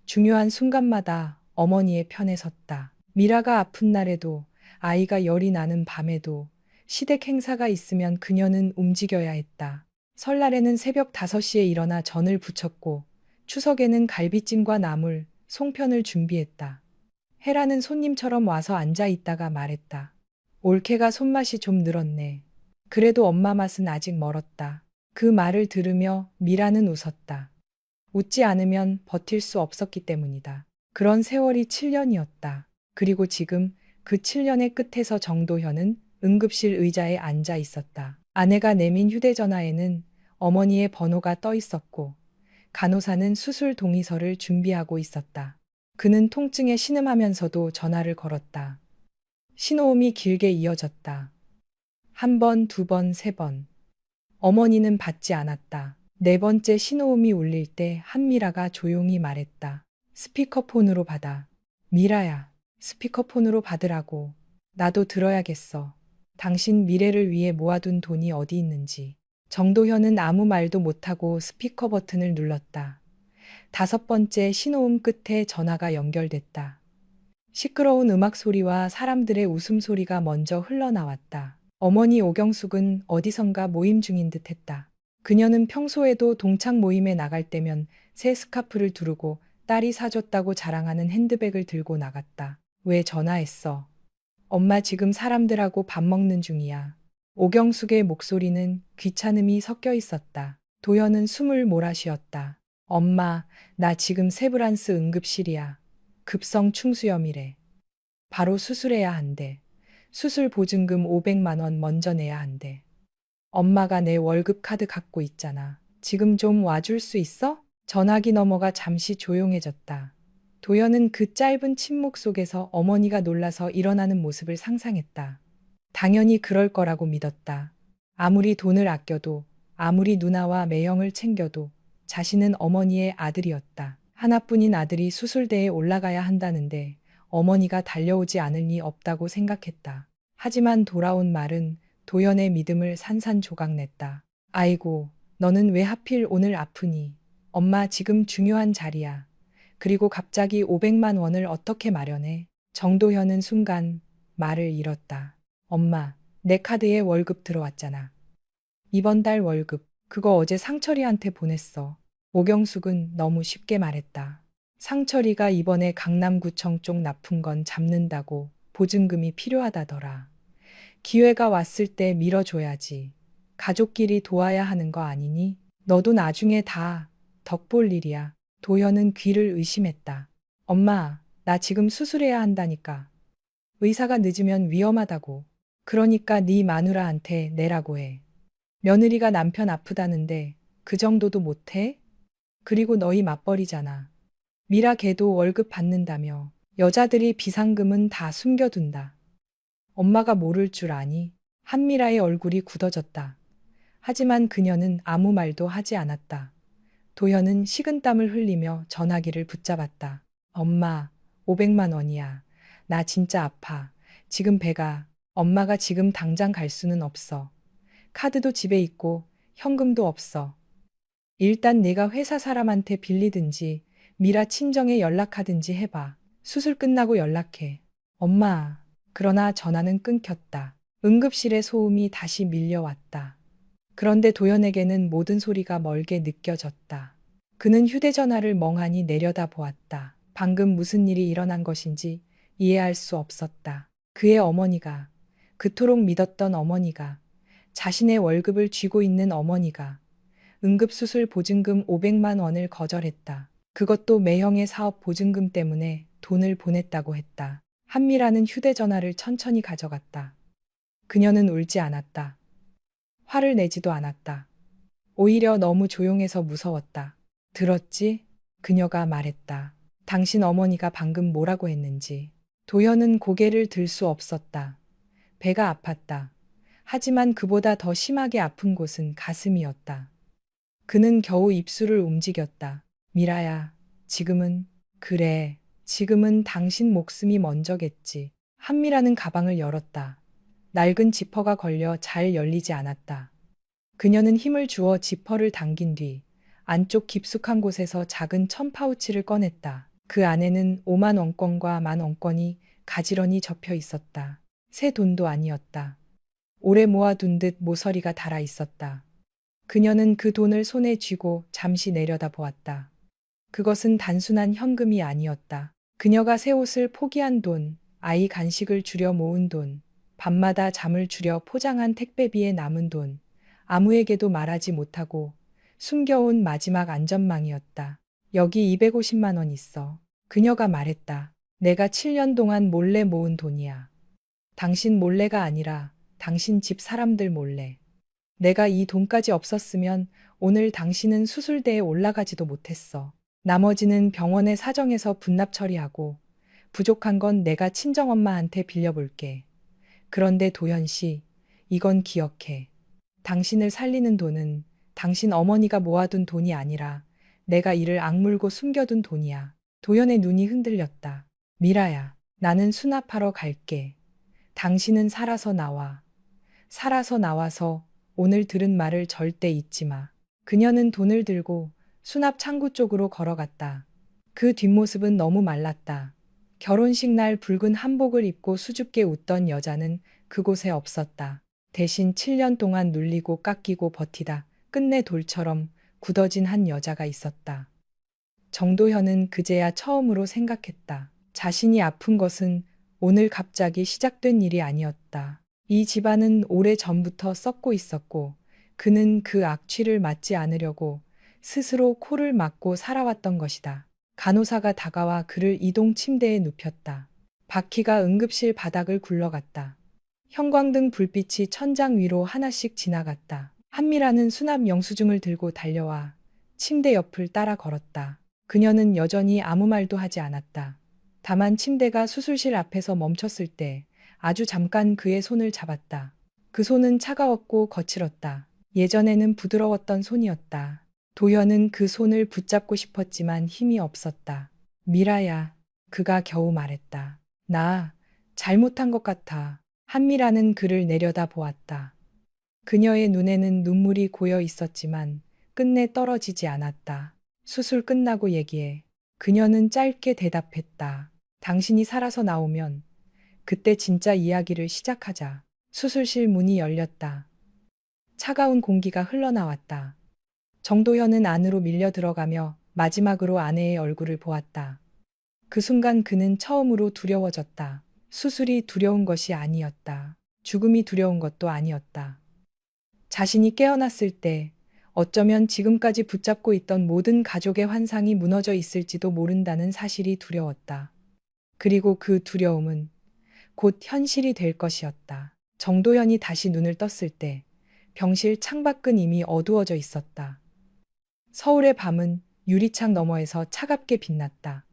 중요한 순간마다 어머니의 편에 섰다. 미라가 아픈 날에도 아이가 열이 나는 밤에도 시댁 행사가 있으면 그녀는 움직여야 했다. 설날에는 새벽 5시에 일어나 전을 부쳤고 추석에는 갈비찜과 나물, 송편을 준비했다. 해라는 손님처럼 와서 앉아 있다가 말했다. 올케가 손맛이 좀 늘었네. 그래도 엄마 맛은 아직 멀었다. 그 말을 들으며 미라는 웃었다. 웃지 않으면 버틸 수 없었기 때문이다. 그런 세월이 7년이었다. 그리고 지금 그 7년의 끝에서 정도현은 응급실 의자에 앉아 있었다. 아내가 내민 휴대전화에는 어머니의 번호가 떠 있었고 간호사는 수술 동의서를 준비하고 있었다. 그는 통증에 신음하면서도 전화를 걸었다. 신호음이 길게 이어졌다. 한 번, 두 번, 세 번. 어머니는 받지 않았다. 네 번째 신호음이 울릴 때 한미라가 조용히 말했다. 스피커폰으로 받아. 미라야, 스피커폰으로 받으라고. 나도 들어야겠어. 당신 미래를 위해 모아둔 돈이 어디 있는지. 정도현은 아무 말도 못하고 스피커 버튼을 눌렀다. 5번째 신호음 끝에 전화가 연결됐다. 시끄러운 음악 소리와 사람들의 웃음소리가 먼저 흘러나왔다. 어머니 오경숙은 어디선가 모임 중인 듯 했다. 그녀는 평소에도 동창 모임에 나갈 때면 새 스카프를 두르고 딸이 사줬다고 자랑하는 핸드백을 들고 나갔다. 왜 전화했어? 엄마 지금 사람들하고 밥 먹는 중이야. 오경숙의 목소리는 귀찮음이 섞여 있었다. 도현은 숨을 몰아쉬었다. 엄마, 나 지금 세브란스 응급실이야. 급성 충수염이래. 바로 수술해야 한대. 수술 보증금 500만 원 먼저 내야 한대. 엄마가 내 월급 카드 갖고 있잖아. 지금 좀 와줄 수 있어? 전화기 너머가 잠시 조용해졌다. 도연은 그 짧은 침묵 속에서 어머니가 놀라서 일어나는 모습을 상상했다. 당연히 그럴 거라고 믿었다. 아무리 돈을 아껴도, 아무리 누나와 매형을 챙겨도 자신은 어머니의 아들이었다. 하나뿐인 아들이 수술대에 올라가야 한다는데 어머니가 달려오지 않을 리 없다고 생각했다. 하지만 돌아온 말은 도연의 믿음을 산산조각냈다. 아이고, 너는 왜 하필 오늘 아프니? 엄마 지금 중요한 자리야. 그리고 갑자기 500만 원을 어떻게 마련해? 정도현은 순간 말을 잃었다. 엄마, 내 카드에 월급 들어왔잖아. 이번 달 월급, 그거 어제 상철이한테 보냈어. 오경숙은 너무 쉽게 말했다. 상철이가 이번에 강남구청 쪽 납품 건 잡는다고 보증금이 필요하다더라. 기회가 왔을 때 밀어줘야지. 가족끼리 도와야 하는 거 아니니? 너도 나중에 다 덕볼 일이야. 도현은 귀를 의심했다. 엄마, 나 지금 수술해야 한다니까. 의사가 늦으면 위험하다고. 그러니까 네 마누라한테 내라고 해. 며느리가 남편 아프다는데 그 정도도 못해? 그리고 너희 맞벌이잖아. 미라 걔도 월급 받는다며. 여자들이 비상금은 다 숨겨둔다. 엄마가 모를 줄 아니? 한미라의 얼굴이 굳어졌다. 하지만 그녀는 아무 말도 하지 않았다. 도현은 식은땀을 흘리며 전화기를 붙잡았다. 엄마, 500만 원이야. 나 진짜 아파. 지금 배가, 엄마가 지금 당장 갈 수는 없어. 카드도 집에 있고 현금도 없어. 일단 내가 회사 사람한테 빌리든지 미라 친정에 연락하든지 해봐. 수술 끝나고 연락해. 엄마. 그러나 전화는 끊겼다. 응급실의 소음이 다시 밀려왔다. 그런데 도연에게는 모든 소리가 멀게 느껴졌다. 그는 휴대전화를 멍하니 내려다보았다. 방금 무슨 일이 일어난 것인지 이해할 수 없었다. 그의 어머니가, 그토록 믿었던 어머니가, 자신의 월급을 쥐고 있는 어머니가 응급수술 보증금 500만 원을 거절했다. 그것도 매형의 사업 보증금 때문에 돈을 보냈다고 했다. 한미라는 휴대전화를 천천히 가져갔다. 그녀는 울지 않았다. 화를 내지도 않았다. 오히려 너무 조용해서 무서웠다. 들었지? 그녀가 말했다. 당신 어머니가 방금 뭐라고 했는지. 도현은 고개를 들 수 없었다. 배가 아팠다. 하지만 그보다 더 심하게 아픈 곳은 가슴이었다. 그는 겨우 입술을 움직였다. 미라야, 지금은, 그래, 지금은 당신 목숨이 먼저겠지. 한미라는 가방을 열었다. 낡은 지퍼가 걸려 잘 열리지 않았다. 그녀는 힘을 주어 지퍼를 당긴 뒤 안쪽 깊숙한 곳에서 작은 천 파우치를 꺼냈다. 그 안에는 5만 원권과 1만 원권이 가지런히 접혀 있었다. 새 돈도 아니었다. 오래 모아둔 듯 모서리가 달아 있었다. 그녀는 그 돈을 손에 쥐고 잠시 내려다 보았다. 그것은 단순한 현금이 아니었다. 그녀가 새 옷을 포기한 돈, 아이 간식을 줄여 모은 돈, 밤마다 잠을 줄여 포장한 택배비에 남은 돈, 아무에게도 말하지 못하고 숨겨온 마지막 안전망이었다. 여기 250만 원 있어. 그녀가 말했다. 내가 7년 동안 몰래 모은 돈이야. 당신 몰래가 아니라 당신 집 사람들 몰래. 내가 이 돈까지 없었으면 오늘 당신은 수술대에 올라가지도 못했어. 나머지는 병원의 사정에서 분납 처리하고 부족한 건 내가 친정엄마한테 빌려볼게. 그런데 도현 씨, 이건 기억해. 당신을 살리는 돈은 당신 어머니가 모아둔 돈이 아니라 내가 이를 악물고 숨겨둔 돈이야. 도현의 눈이 흔들렸다. 미라야, 나는 수납하러 갈게. 당신은 살아서 나와. 살아서 나와서 오늘 들은 말을 절대 잊지 마. 그녀는 돈을 들고 수납 창구 쪽으로 걸어갔다. 그 뒷모습은 너무 말랐다. 결혼식 날 붉은 한복을 입고 수줍게 웃던 여자는 그곳에 없었다. 대신 7년 동안 눌리고 깎이고 버티다 끝내 돌처럼 굳어진 한 여자가 있었다. 정도현은 그제야 처음으로 생각했다. 자신이 아픈 것은 오늘 갑자기 시작된 일이 아니었다. 이 집안은 오래 전부터 썩고 있었고 그는 그 악취를 맡지 않으려고 스스로 코를 막고 살아왔던 것이다. 간호사가 다가와 그를 이동 침대에 눕혔다. 바퀴가 응급실 바닥을 굴러갔다. 형광등 불빛이 천장 위로 하나씩 지나갔다. 한미라는 수납 영수증을 들고 달려와 침대 옆을 따라 걸었다. 그녀는 여전히 아무 말도 하지 않았다. 다만 침대가 수술실 앞에서 멈췄을 때 아주 잠깐 그의 손을 잡았다. 그 손은 차가웠고 거칠었다. 예전에는 부드러웠던 손이었다. 도현은 그 손을 붙잡고 싶었지만 힘이 없었다. 미라야, 그가 겨우 말했다. 나 잘못한 것 같아. 한미라는 그를 내려다 보았다. 그녀의 눈에는 눈물이 고여 있었지만 끝내 떨어지지 않았다. 수술 끝나고 얘기해. 그녀는 짧게 대답했다. 당신이 살아서 나오면 그때 진짜 이야기를 시작하자. 수술실 문이 열렸다. 차가운 공기가 흘러나왔다. 정도현은 안으로 밀려 들어가며 마지막으로 아내의 얼굴을 보았다. 그 순간 그는 처음으로 두려워졌다. 수술이 두려운 것이 아니었다. 죽음이 두려운 것도 아니었다. 자신이 깨어났을 때 어쩌면 지금까지 붙잡고 있던 모든 가족의 환상이 무너져 있을지도 모른다는 사실이 두려웠다. 그리고 그 두려움은 곧 현실이 될 것이었다. 정도현이 다시 눈을 떴을 때 병실 창밖은 이미 어두워져 있었다. 서울의 밤은 유리창 너머에서 차갑게 빛났다.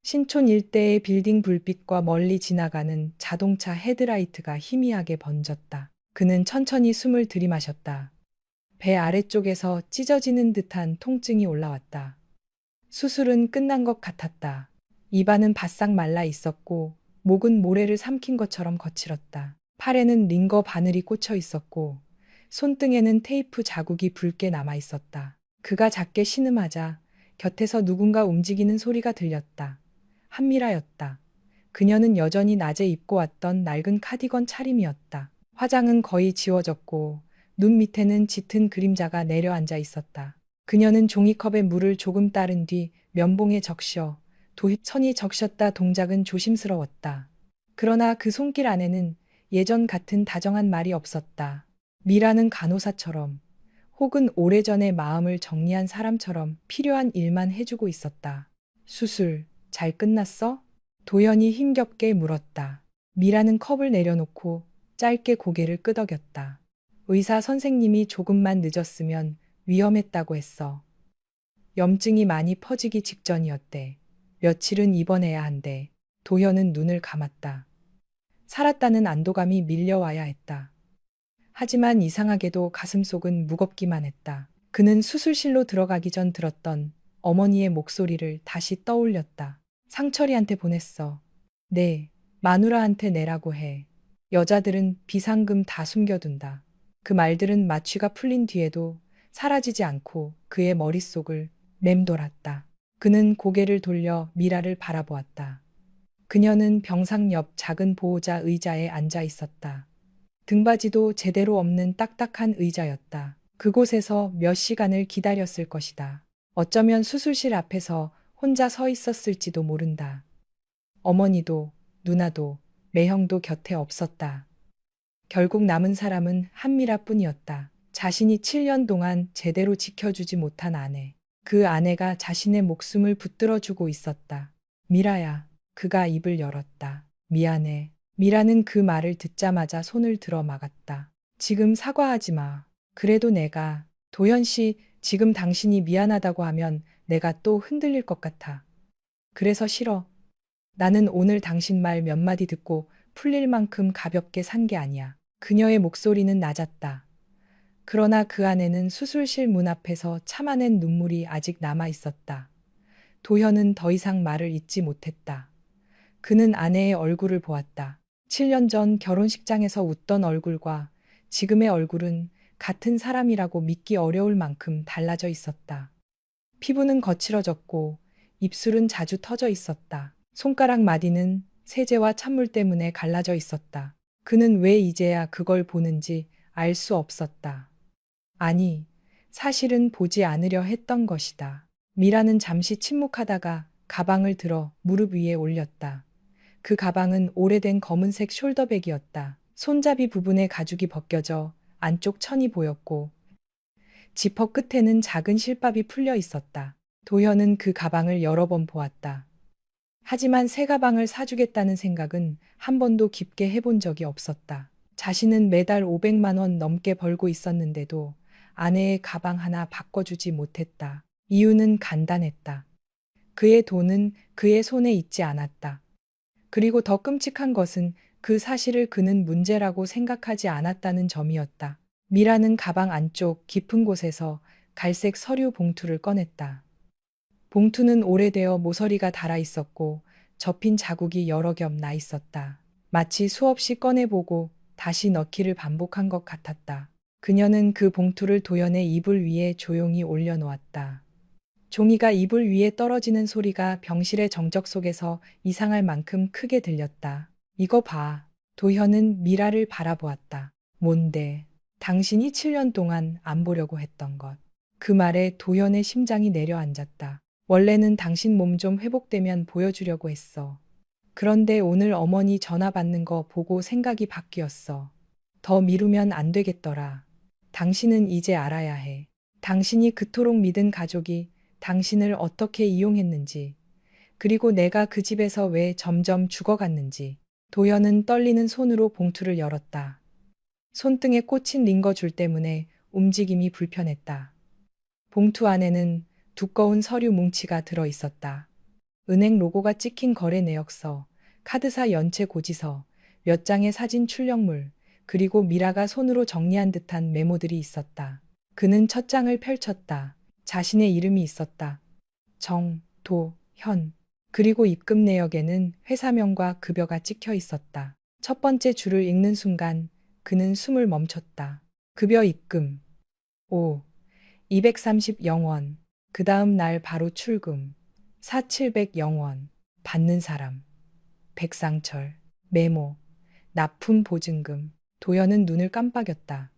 신촌 일대의 빌딩 불빛과 멀리 지나가는 자동차 헤드라이트가 희미하게 번졌다. 그는 천천히 숨을 들이마셨다. 배 아래쪽에서 찢어지는 듯한 통증이 올라왔다. 수술은 끝난 것 같았다. 입안은 바싹 말라 있었고 목은 모래를 삼킨 것처럼 거칠었다. 팔에는 링거 바늘이 꽂혀 있었고 손등에는 테이프 자국이 붉게 남아 있었다. 그가 작게 신음하자 곁에서 누군가 움직이는 소리가 들렸다. 한미라였다. 그녀는 여전히 낮에 입고 왔던 낡은 카디건 차림이었다. 화장은 거의 지워졌고 눈 밑에는 짙은 그림자가 내려앉아 있었다. 그녀는 종이컵에 물을 조금 따른 뒤 면봉에 적셔 도입천이 적셨다. 동작은 조심스러웠다. 그러나 그 손길 안에는 예전 같은 다정한 말이 없었다. 미라는 간호사처럼 혹은 오래전에 마음을 정리한 사람처럼 필요한 일만 해주고 있었다. 수술 잘 끝났어? 도연이 힘겹게 물었다. 미라는 컵을 내려놓고 짧게 고개를 끄덕였다. 의사 선생님이 조금만 늦었으면 위험했다고 했어. 염증이 많이 퍼지기 직전이었대. 며칠은 입원해야 한대. 도현은 눈을 감았다. 살았다는 안도감이 밀려와야 했다. 하지만 이상하게도 가슴속은 무겁기만 했다. 그는 수술실로 들어가기 전 들었던 어머니의 목소리를 다시 떠올렸다. 상철이한테 보냈어. 네, 마누라한테 내라고 해. 여자들은 비상금 다 숨겨둔다. 그 말들은 마취가 풀린 뒤에도 사라지지 않고 그의 머릿속을 맴돌았다. 그는 고개를 돌려 미라를 바라보았다. 그녀는 병상 옆 작은 보호자 의자에 앉아 있었다. 등받이도 제대로 없는 딱딱한 의자였다. 그곳에서 몇 시간을 기다렸을 것이다. 어쩌면 수술실 앞에서 혼자 서 있었을지도 모른다. 어머니도, 누나도, 매형도 곁에 없었다. 결국 남은 사람은 한미라뿐이었다. 자신이 7년 동안 제대로 지켜주지 못한 아내. 그 아내가 자신의 목숨을 붙들어주고 있었다. 미라야, 그가 입을 열었다. 미안해. 미라는 그 말을 듣자마자 손을 들어 막았다. 지금 사과하지 마. 그래도 내가, 도현 씨, 지금 당신이 미안하다고 하면 내가 또 흔들릴 것 같아. 그래서 싫어. 나는 오늘 당신 말 몇 마디 듣고 풀릴 만큼 가볍게 산 게 아니야. 그녀의 목소리는 낮았다. 그러나 그 안에는 수술실 문 앞에서 참아낸 눈물이 아직 남아 있었다. 도현은 더 이상 말을 잇지 못했다. 그는 아내의 얼굴을 보았다. 7년 전 결혼식장에서 웃던 얼굴과 지금의 얼굴은 같은 사람이라고 믿기 어려울 만큼 달라져 있었다. 피부는 거칠어졌고 입술은 자주 터져 있었다. 손가락 마디는 세제와 찬물 때문에 갈라져 있었다. 그는 왜 이제야 그걸 보는지 알 수 없었다. 아니, 사실은 보지 않으려 했던 것이다. 미라는 잠시 침묵하다가 가방을 들어 무릎 위에 올렸다. 그 가방은 오래된 검은색 숄더백이었다. 손잡이 부분의 가죽이 벗겨져 안쪽 천이 보였고 지퍼 끝에는 작은 실밥이 풀려 있었다. 도현은 그 가방을 여러 번 보았다. 하지만 새 가방을 사주겠다는 생각은 한 번도 깊게 해본 적이 없었다. 자신은 매달 500만 원 넘게 벌고 있었는데도 아내의 가방 하나 바꿔주지 못했다. 이유는 간단했다. 그의 돈은 그의 손에 있지 않았다. 그리고 더 끔찍한 것은 그 사실을 그는 문제라고 생각하지 않았다는 점이었다. 미라는 가방 안쪽 깊은 곳에서 갈색 서류 봉투를 꺼냈다. 봉투는 오래되어 모서리가 닳아 있었고 접힌 자국이 여러 겹 나 있었다. 마치 수없이 꺼내보고 다시 넣기를 반복한 것 같았다. 그녀는 그 봉투를 도연의 이불 위에 조용히 올려놓았다. 종이가 이불 위에 떨어지는 소리가 병실의 정적 속에서 이상할 만큼 크게 들렸다. 이거 봐. 도현은 미라를 바라보았다. 뭔데? 당신이 7년 동안 안 보려고 했던 것. 그 말에 도현의 심장이 내려앉았다. 원래는 당신 몸 좀 회복되면 보여주려고 했어. 그런데 오늘 어머니 전화 받는 거 보고 생각이 바뀌었어. 더 미루면 안 되겠더라. 당신은 이제 알아야 해. 당신이 그토록 믿은 가족이 당신을 어떻게 이용했는지, 그리고 내가 그 집에서 왜 점점 죽어갔는지. 도연은 떨리는 손으로 봉투를 열었다. 손등에 꽂힌 링거줄 때문에 움직임이 불편했다. 봉투 안에는 두꺼운 서류 뭉치가 들어 있었다. 은행 로고가 찍힌 거래 내역서, 카드사 연체 고지서, 몇 장의 사진 출력물, 그리고 미라가 손으로 정리한 듯한 메모들이 있었다. 그는 첫 장을 펼쳤다. 자신의 이름이 있었다. 정, 도, 현. 그리고 입금 내역에는 회사명과 급여가 찍혀 있었다. 첫 번째 줄을 읽는 순간 그는 숨을 멈췄다. 급여 입금. 5. 230영원. 그 다음 날 바로 출금. 4,700영원. 받는 사람. 백상철. 메모. 납품 보증금. 도연은 눈을 깜빡였다.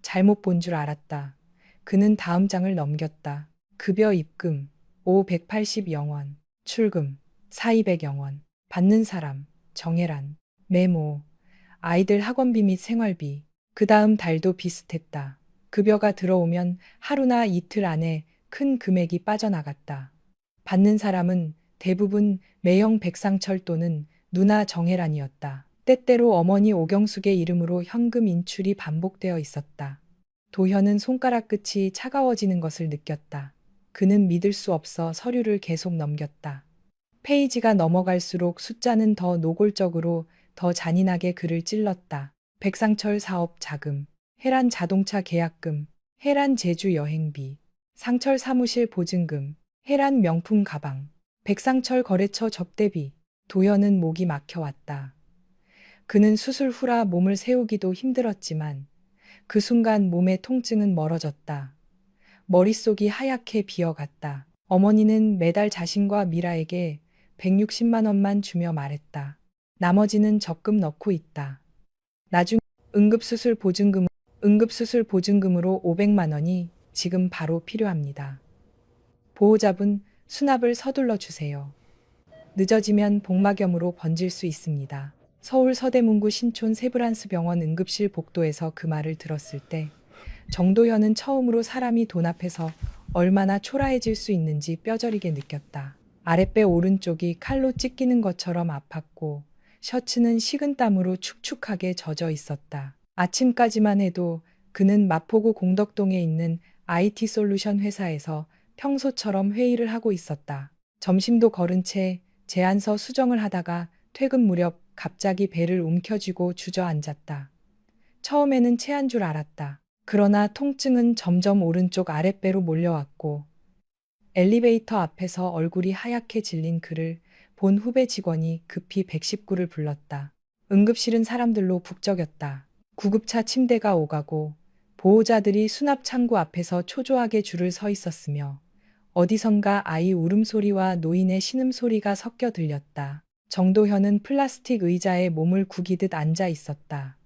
잘못 본 줄 알았다. 그는 다음 장을 넘겼다. 급여 입금. 5,180영원. 출금. 4,200영원. 받는 사람. 정혜란. 메모. 아이들 학원비 및 생활비. 그 다음 달도 비슷했다. 급여가 들어오면 하루나 이틀 안에 큰 금액이 빠져나갔다. 받는 사람은 대부분 매형 백상철 또는 누나 정혜란이었다. 때때로 어머니 오경숙의 이름으로 현금 인출이 반복되어 있었다. 도현은 손가락 끝이 차가워지는 것을 느꼈다. 그는 믿을 수 없어 서류를 계속 넘겼다. 페이지가 넘어갈수록 숫자는 더 노골적으로 더 잔인하게 글을 찔렀다. 백상철 사업 자금, 해란 자동차 계약금, 해란 제주 여행비, 상철 사무실 보증금, 해란 명품 가방, 백상철 거래처 접대비. 도현은 목이 막혀왔다. 그는 수술 후라 몸을 세우기도 힘들었지만 그 순간 몸의 통증은 멀어졌다. 머릿속이 하얗게 비어갔다. 어머니는 매달 자신과 미라에게 160만 원만 주며 말했다. 나머지는 적금 넣고 있다. 나중 응급수술 보증금으로 500만 원이 지금 바로 필요합니다. 보호자분 수납을 서둘러 주세요. 늦어지면 복막염으로 번질 수 있습니다. 서울 서대문구 신촌 세브란스병원 응급실 복도에서 그 말을 들었을 때 정도현은 처음으로 사람이 돈 앞에서 얼마나 초라해질 수 있는지 뼈저리게 느꼈다. 아랫배 오른쪽이 칼로 찢기는 것처럼 아팠고 셔츠는 식은땀으로 축축하게 젖어 있었다. 아침까지만 해도 그는 마포구 공덕동에 있는 IT 솔루션 회사에서 평소처럼 회의를 하고 있었다. 점심도 거른 채 제안서 수정을 하다가 퇴근 무렵 갑자기 배를 움켜쥐고 주저앉았다. 처음에는 체한 줄 알았다. 그러나 통증은 점점 오른쪽 아랫배로 몰려왔고 엘리베이터 앞에서 얼굴이 하얗게 질린 그를 본 후배 직원이 급히 119를 불렀다. 응급실은 사람들로 북적였다. 구급차 침대가 오가고 보호자들이 수납 창구 앞에서 초조하게 줄을 서 있었으며 어디선가 아이 울음소리와 노인의 신음소리가 섞여 들렸다. 정도현은 플라스틱 의자에 몸을 구기듯 앉아 있었다.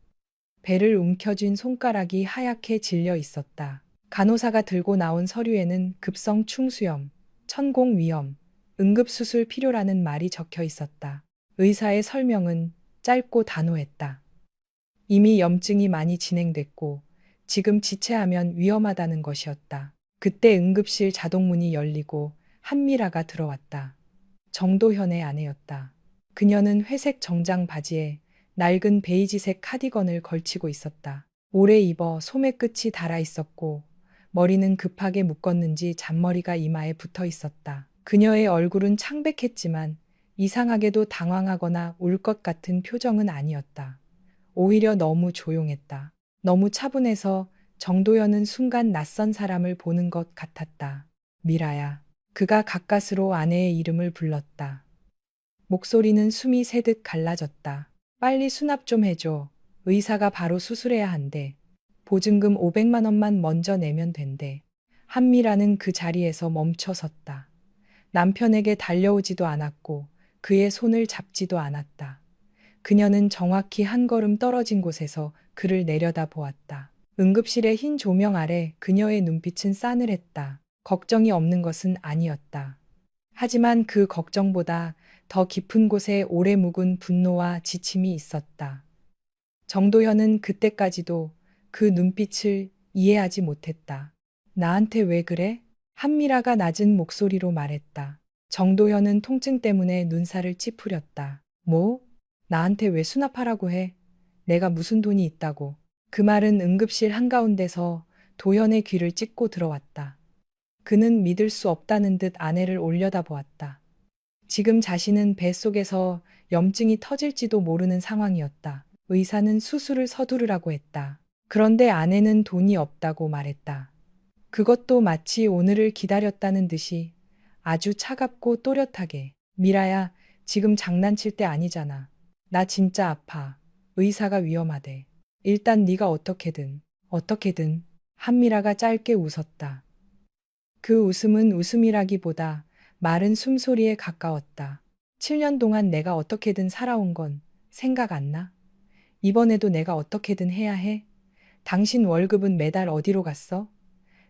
배를 움켜쥔 손가락이 하얗게 질려 있었다. 간호사가 들고 나온 서류에는 급성 충수염, 천공 위험, 응급수술 필요라는 말이 적혀 있었다. 의사의 설명은 짧고 단호했다. 이미 염증이 많이 진행됐고 지금 지체하면 위험하다는 것이었다. 그때 응급실 자동문이 열리고 한미라가 들어왔다. 정도현의 아내였다. 그녀는 회색 정장 바지에 낡은 베이지색 카디건을 걸치고 있었다. 오래 입어 소매 끝이 닳아 있었고 머리는 급하게 묶었는지 잔머리가 이마에 붙어 있었다. 그녀의 얼굴은 창백했지만 이상하게도 당황하거나 울 것 같은 표정은 아니었다. 오히려 너무 조용했다. 너무 차분해서 정도현은 순간 낯선 사람을 보는 것 같았다. 미라야. 그가 가까스로 아내의 이름을 불렀다. 목소리는 숨이 새듯 갈라졌다. 빨리 수납 좀 해줘. 의사가 바로 수술해야 한대. 보증금 500만 원만 먼저 내면 된대. 한미라는 그 자리에서 멈춰 섰다. 남편에게 달려오지도 않았고 그의 손을 잡지도 않았다. 그녀는 정확히 한 걸음 떨어진 곳에서 그를 내려다 보았다. 응급실의 흰 조명 아래 그녀의 눈빛은 싸늘했다. 걱정이 없는 것은 아니었다. 하지만 그 걱정보다 더 깊은 곳에 오래 묵은 분노와 지침이 있었다. 정도현은 그때까지도 그 눈빛을 이해하지 못했다. 나한테 왜 그래? 한미라가 낮은 목소리로 말했다. 정도현은 통증 때문에 눈살을 찌푸렸다. 뭐? 나한테 왜 수납하라고 해? 내가 무슨 돈이 있다고. 그 말은 응급실 한가운데서 도현의 귀를 찢고 들어왔다. 그는 믿을 수 없다는 듯 아내를 올려다보았다. 지금 자신은 뱃속에서 염증이 터질지도 모르는 상황이었다. 의사는 수술을 서두르라고 했다. 그런데 아내는 돈이 없다고 말했다. 그것도 마치 오늘을 기다렸다는 듯이 아주 차갑고 또렷하게. 미라야, 지금 장난칠 때 아니잖아. 나 진짜 아파. 의사가 위험하대. 일단 네가 어떻게든. 한미라가 짧게 웃었다. 그 웃음은 웃음이라기보다 마른 숨소리에 가까웠다. 7년 동안 내가 어떻게든 살아온 건 생각 안 나? 이번에도 내가 어떻게든 해야 해? 당신 월급은 매달 어디로 갔어?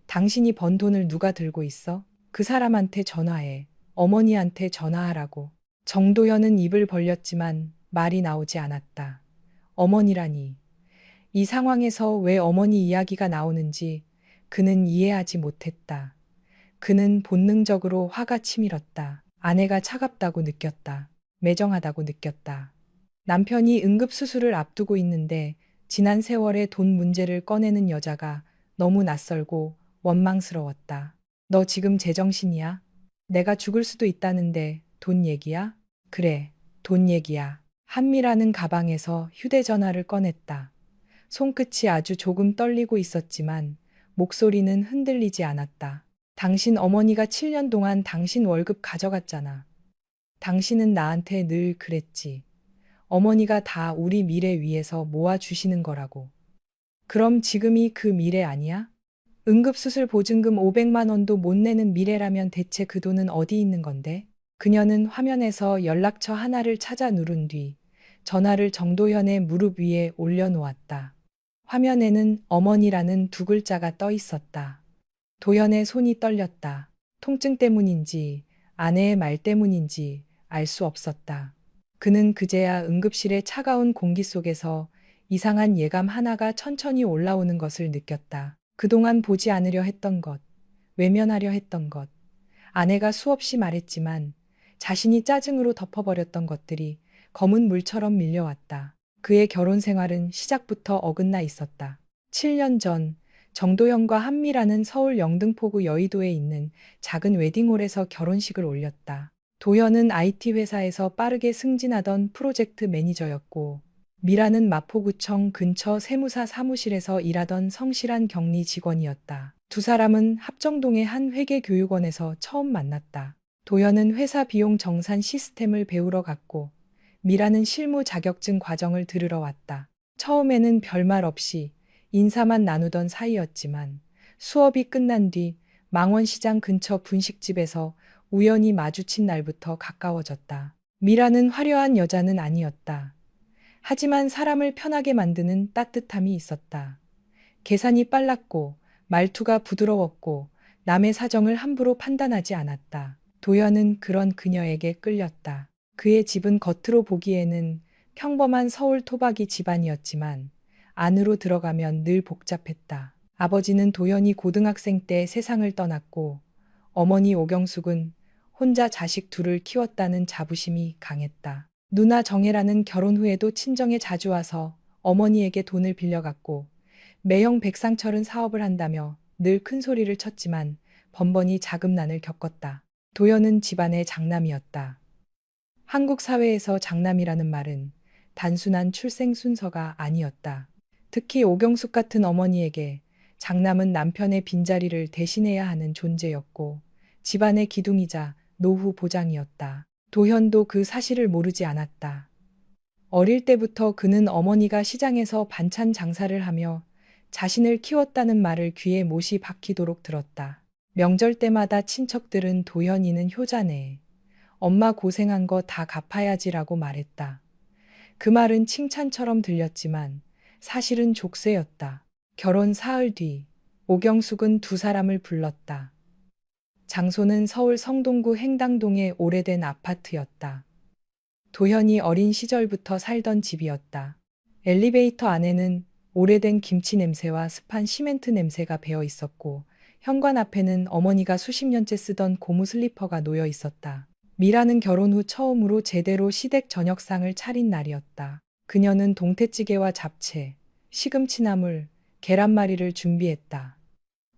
당신이 번 돈을 누가 들고 있어? 그 사람한테 전화해. 어머니한테 전화하라고. 정도현은 입을 벌렸지만 말이 나오지 않았다. 어머니라니. 이 상황에서 왜 어머니 이야기가 나오는지 그는 이해하지 못했다. 그는 본능적으로 화가 치밀었다. 아내가 차갑다고 느꼈다. 매정하다고 느꼈다. 남편이 응급수술을 앞두고 있는데 지난 세월의 돈 문제를 꺼내는 여자가 너무 낯설고 원망스러웠다. 너 지금 제정신이야? 내가 죽을 수도 있다는데 돈 얘기야? 그래, 돈 얘기야. 한미라는 가방에서 휴대전화를 꺼냈다. 손끝이 아주 조금 떨리고 있었지만 목소리는 흔들리지 않았다. 당신 어머니가 7년 동안 당신 월급 가져갔잖아. 당신은 나한테 늘 그랬지. 어머니가 다 우리 미래 위해서 모아주시는 거라고. 그럼 지금이 그 미래 아니야? 응급수술 보증금 500만 원도 못 내는 미래라면 대체 그 돈은 어디 있는 건데? 그녀는 화면에서 연락처 하나를 찾아 누른 뒤 전화를 정도현의 무릎 위에 올려놓았다. 화면에는 어머니라는 두 글자가 떠 있었다. 도현의 손이 떨렸다. 통증 때문인지 아내의 말 때문인지 알 수 없었다. 그는 그제야 응급실의 차가운 공기 속에서 이상한 예감 하나가 천천히 올라오는 것을 느꼈다. 그동안 보지 않으려 했던 것, 외면하려 했던 것, 아내가 수없이 말했지만 자신이 짜증으로 덮어버렸던 것들이 검은 물처럼 밀려왔다. 그의 결혼 생활은 시작부터 어긋나 있었다. 7년 전 정도현과 한미라는 서울 영등포구 여의도에 있는 작은 웨딩홀에서 결혼식을 올렸다. 도현은 IT 회사에서 빠르게 승진하던 프로젝트 매니저였고 미라는 마포구청 근처 세무사 사무실에서 일하던 성실한 격리 직원이었다. 두 사람은 합정동의 한 회계교육원에서 처음 만났다. 도현은 회사 비용 정산 시스템을 배우러 갔고 미라는 실무 자격증 과정을 들으러 왔다. 처음에는 별말 없이 인사만 나누던 사이였지만 수업이 끝난 뒤 망원시장 근처 분식집에서 우연히 마주친 날부터 가까워졌다. 미라는 화려한 여자는 아니었다. 하지만 사람을 편하게 만드는 따뜻함이 있었다. 계산이 빨랐고 말투가 부드러웠고 남의 사정을 함부로 판단하지 않았다. 도현은 그런 그녀에게 끌렸다. 그의 집은 겉으로 보기에는 평범한 서울 토박이 집안이었지만 안으로 들어가면 늘 복잡했다. 아버지는 도현이 고등학생 때 세상을 떠났고 어머니 오경숙은 혼자 자식 둘을 키웠다는 자부심이 강했다. 누나 정혜라는 결혼 후에도 친정에 자주 와서 어머니에게 돈을 빌려갔고 매형 백상철은 사업을 한다며 늘 큰 소리를 쳤지만 번번이 자금난을 겪었다. 도현은 집안의 장남이었다. 한국 사회에서 장남이라는 말은 단순한 출생 순서가 아니었다. 특히 오경숙 같은 어머니에게 장남은 남편의 빈자리를 대신해야 하는 존재였고 집안의 기둥이자 노후 보장이었다. 도현도 그 사실을 모르지 않았다. 어릴 때부터 그는 어머니가 시장에서 반찬 장사를 하며 자신을 키웠다는 말을 귀에 못이 박히도록 들었다. 명절 때마다 친척들은 도현이는 효자네. 엄마 고생한 거 다 갚아야지라고 말했다. 그 말은 칭찬처럼 들렸지만 사실은 족쇄였다. 결혼 사흘 뒤 오경숙은 두 사람을 불렀다. 장소는 서울 성동구 행당동의 오래된 아파트였다. 도현이 어린 시절부터 살던 집이었다. 엘리베이터 안에는 오래된 김치 냄새와 습한 시멘트 냄새가 배어 있었고 현관 앞에는 어머니가 수십 년째 쓰던 고무 슬리퍼가 놓여 있었다. 미라는 결혼 후 처음으로 제대로 시댁 저녁상을 차린 날이었다. 그녀는 동태찌개와 잡채, 시금치나물, 계란말이를 준비했다.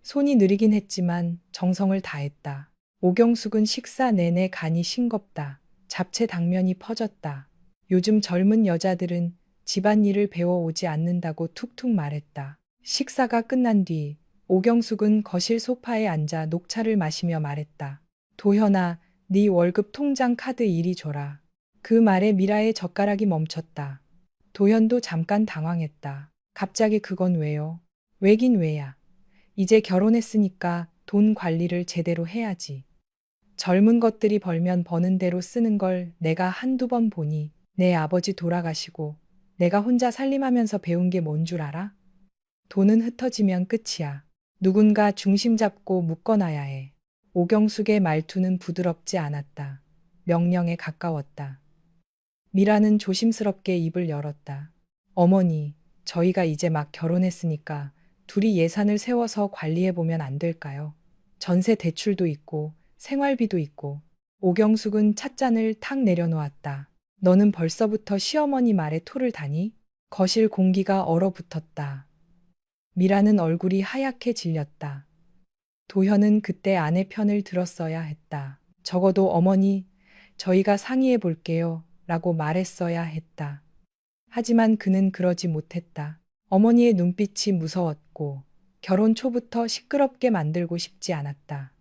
손이 느리긴 했지만 정성을 다했다. 오경숙은 식사 내내 간이 싱겁다. 잡채 당면이 퍼졌다. 요즘 젊은 여자들은 집안일을 배워오지 않는다고 툭툭 말했다. 식사가 끝난 뒤 오경숙은 거실 소파에 앉아 녹차를 마시며 말했다. 도현아, 네 월급 통장 카드 이리 줘라. 그 말에 미라의 젓가락이 멈췄다. 도현도 잠깐 당황했다. 갑자기 그건 왜요? 왜긴 왜야. 이제 결혼했으니까 돈 관리를 제대로 해야지. 젊은 것들이 벌면 버는 대로 쓰는 걸 내가 한두 번 보니 내 아버지 돌아가시고 내가 혼자 살림하면서 배운 게 뭔 줄 알아? 돈은 흩어지면 끝이야. 누군가 중심 잡고 묶어놔야 해. 오경숙의 말투는 부드럽지 않았다. 명령에 가까웠다. 미라는 조심스럽게 입을 열었다. 어머니, 저희가 이제 막 결혼했으니까 둘이 예산을 세워서 관리해보면 안 될까요? 전세 대출도 있고 생활비도 있고. 오경숙은 찻잔을 탁 내려놓았다. 너는 벌써부터 시어머니 말에 토를 다니? 거실 공기가 얼어붙었다. 미라는 얼굴이 하얗게 질렸다. 도현은 그때 아내 편을 들었어야 했다. 적어도 어머니, 저희가 상의해 볼게요. 라고 말했어야 했다. 하지만 그는 그러지 못했다. 어머니의 눈빛이 무서웠고 결혼 초부터 시끄럽게 만들고 싶지 않았다.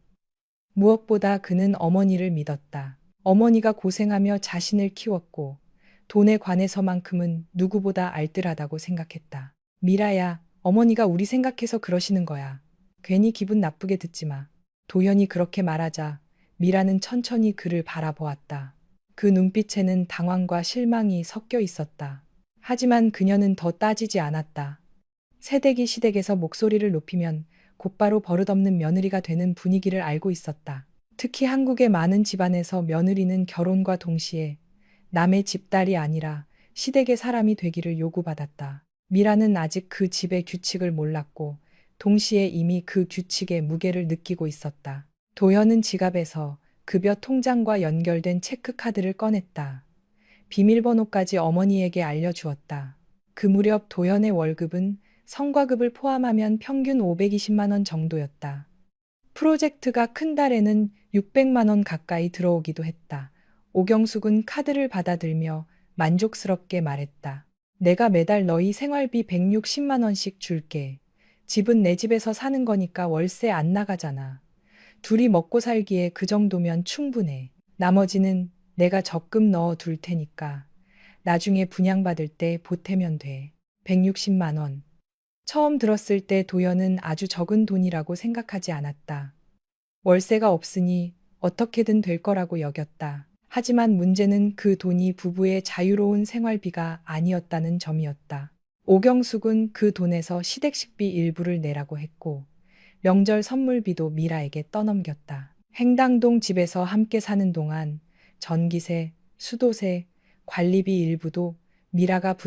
무엇보다 그는 어머니를 믿었다. 어머니가 고생하며 자신을 키웠고 돈에 관해서만큼은 누구보다 알뜰하다고 생각했다. 미라야, 어머니가 우리 생각해서 그러시는 거야. 괜히 기분 나쁘게 듣지 마. 도현이 그렇게 말하자 미라는 천천히 그를 바라보았다. 그 눈빛에는 당황과 실망이 섞여 있었다. 하지만 그녀는 더 따지지 않았다. 새댁이 시댁에서 목소리를 높이면 곧바로 버릇없는 며느리가 되는 분위기를 알고 있었다. 특히 한국의 많은 집안에서 며느리는 결혼과 동시에 남의 집딸이 아니라 시댁의 사람이 되기를 요구받았다. 미라는 아직 그 집의 규칙을 몰랐고 동시에 이미 그 규칙의 무게를 느끼고 있었다. 도현은 지갑에서 급여 통장과 연결된 체크카드를 꺼냈다. 비밀번호까지 어머니에게 알려주었다. 그 무렵 도현의 월급은 성과급을 포함하면 평균 520만 원 정도였다. 프로젝트가 큰 달에는 600만 원 가까이 들어오기도 했다. 오경숙은 카드를 받아들며 만족스럽게 말했다. 내가 매달 너희 생활비 160만 원씩 줄게. 집은 내 집에서 사는 거니까 월세 안 나가잖아. 둘이 먹고 살기에 그 정도면 충분해. 나머지는 내가 적금 넣어 둘 테니까 나중에 분양받을 때 보태면 돼. 160만 원. 처음 들었을 때 도연은 아주 적은 돈이라고 생각하지 않았다. 월세가 없으니 어떻게든 될 거라고 여겼다. 하지만 문제는 그 돈이 부부의 자유로운 생활비가 아니었다는 점이었다. 오경숙은 그 돈에서 시댁식비 일부를 내라고 했고 명절 선물비도 미라에게 떠넘겼다. 행당동 집에서 함께 사는 동안 전기세, 수도세, 관리비 일부도 미라가 부담했다.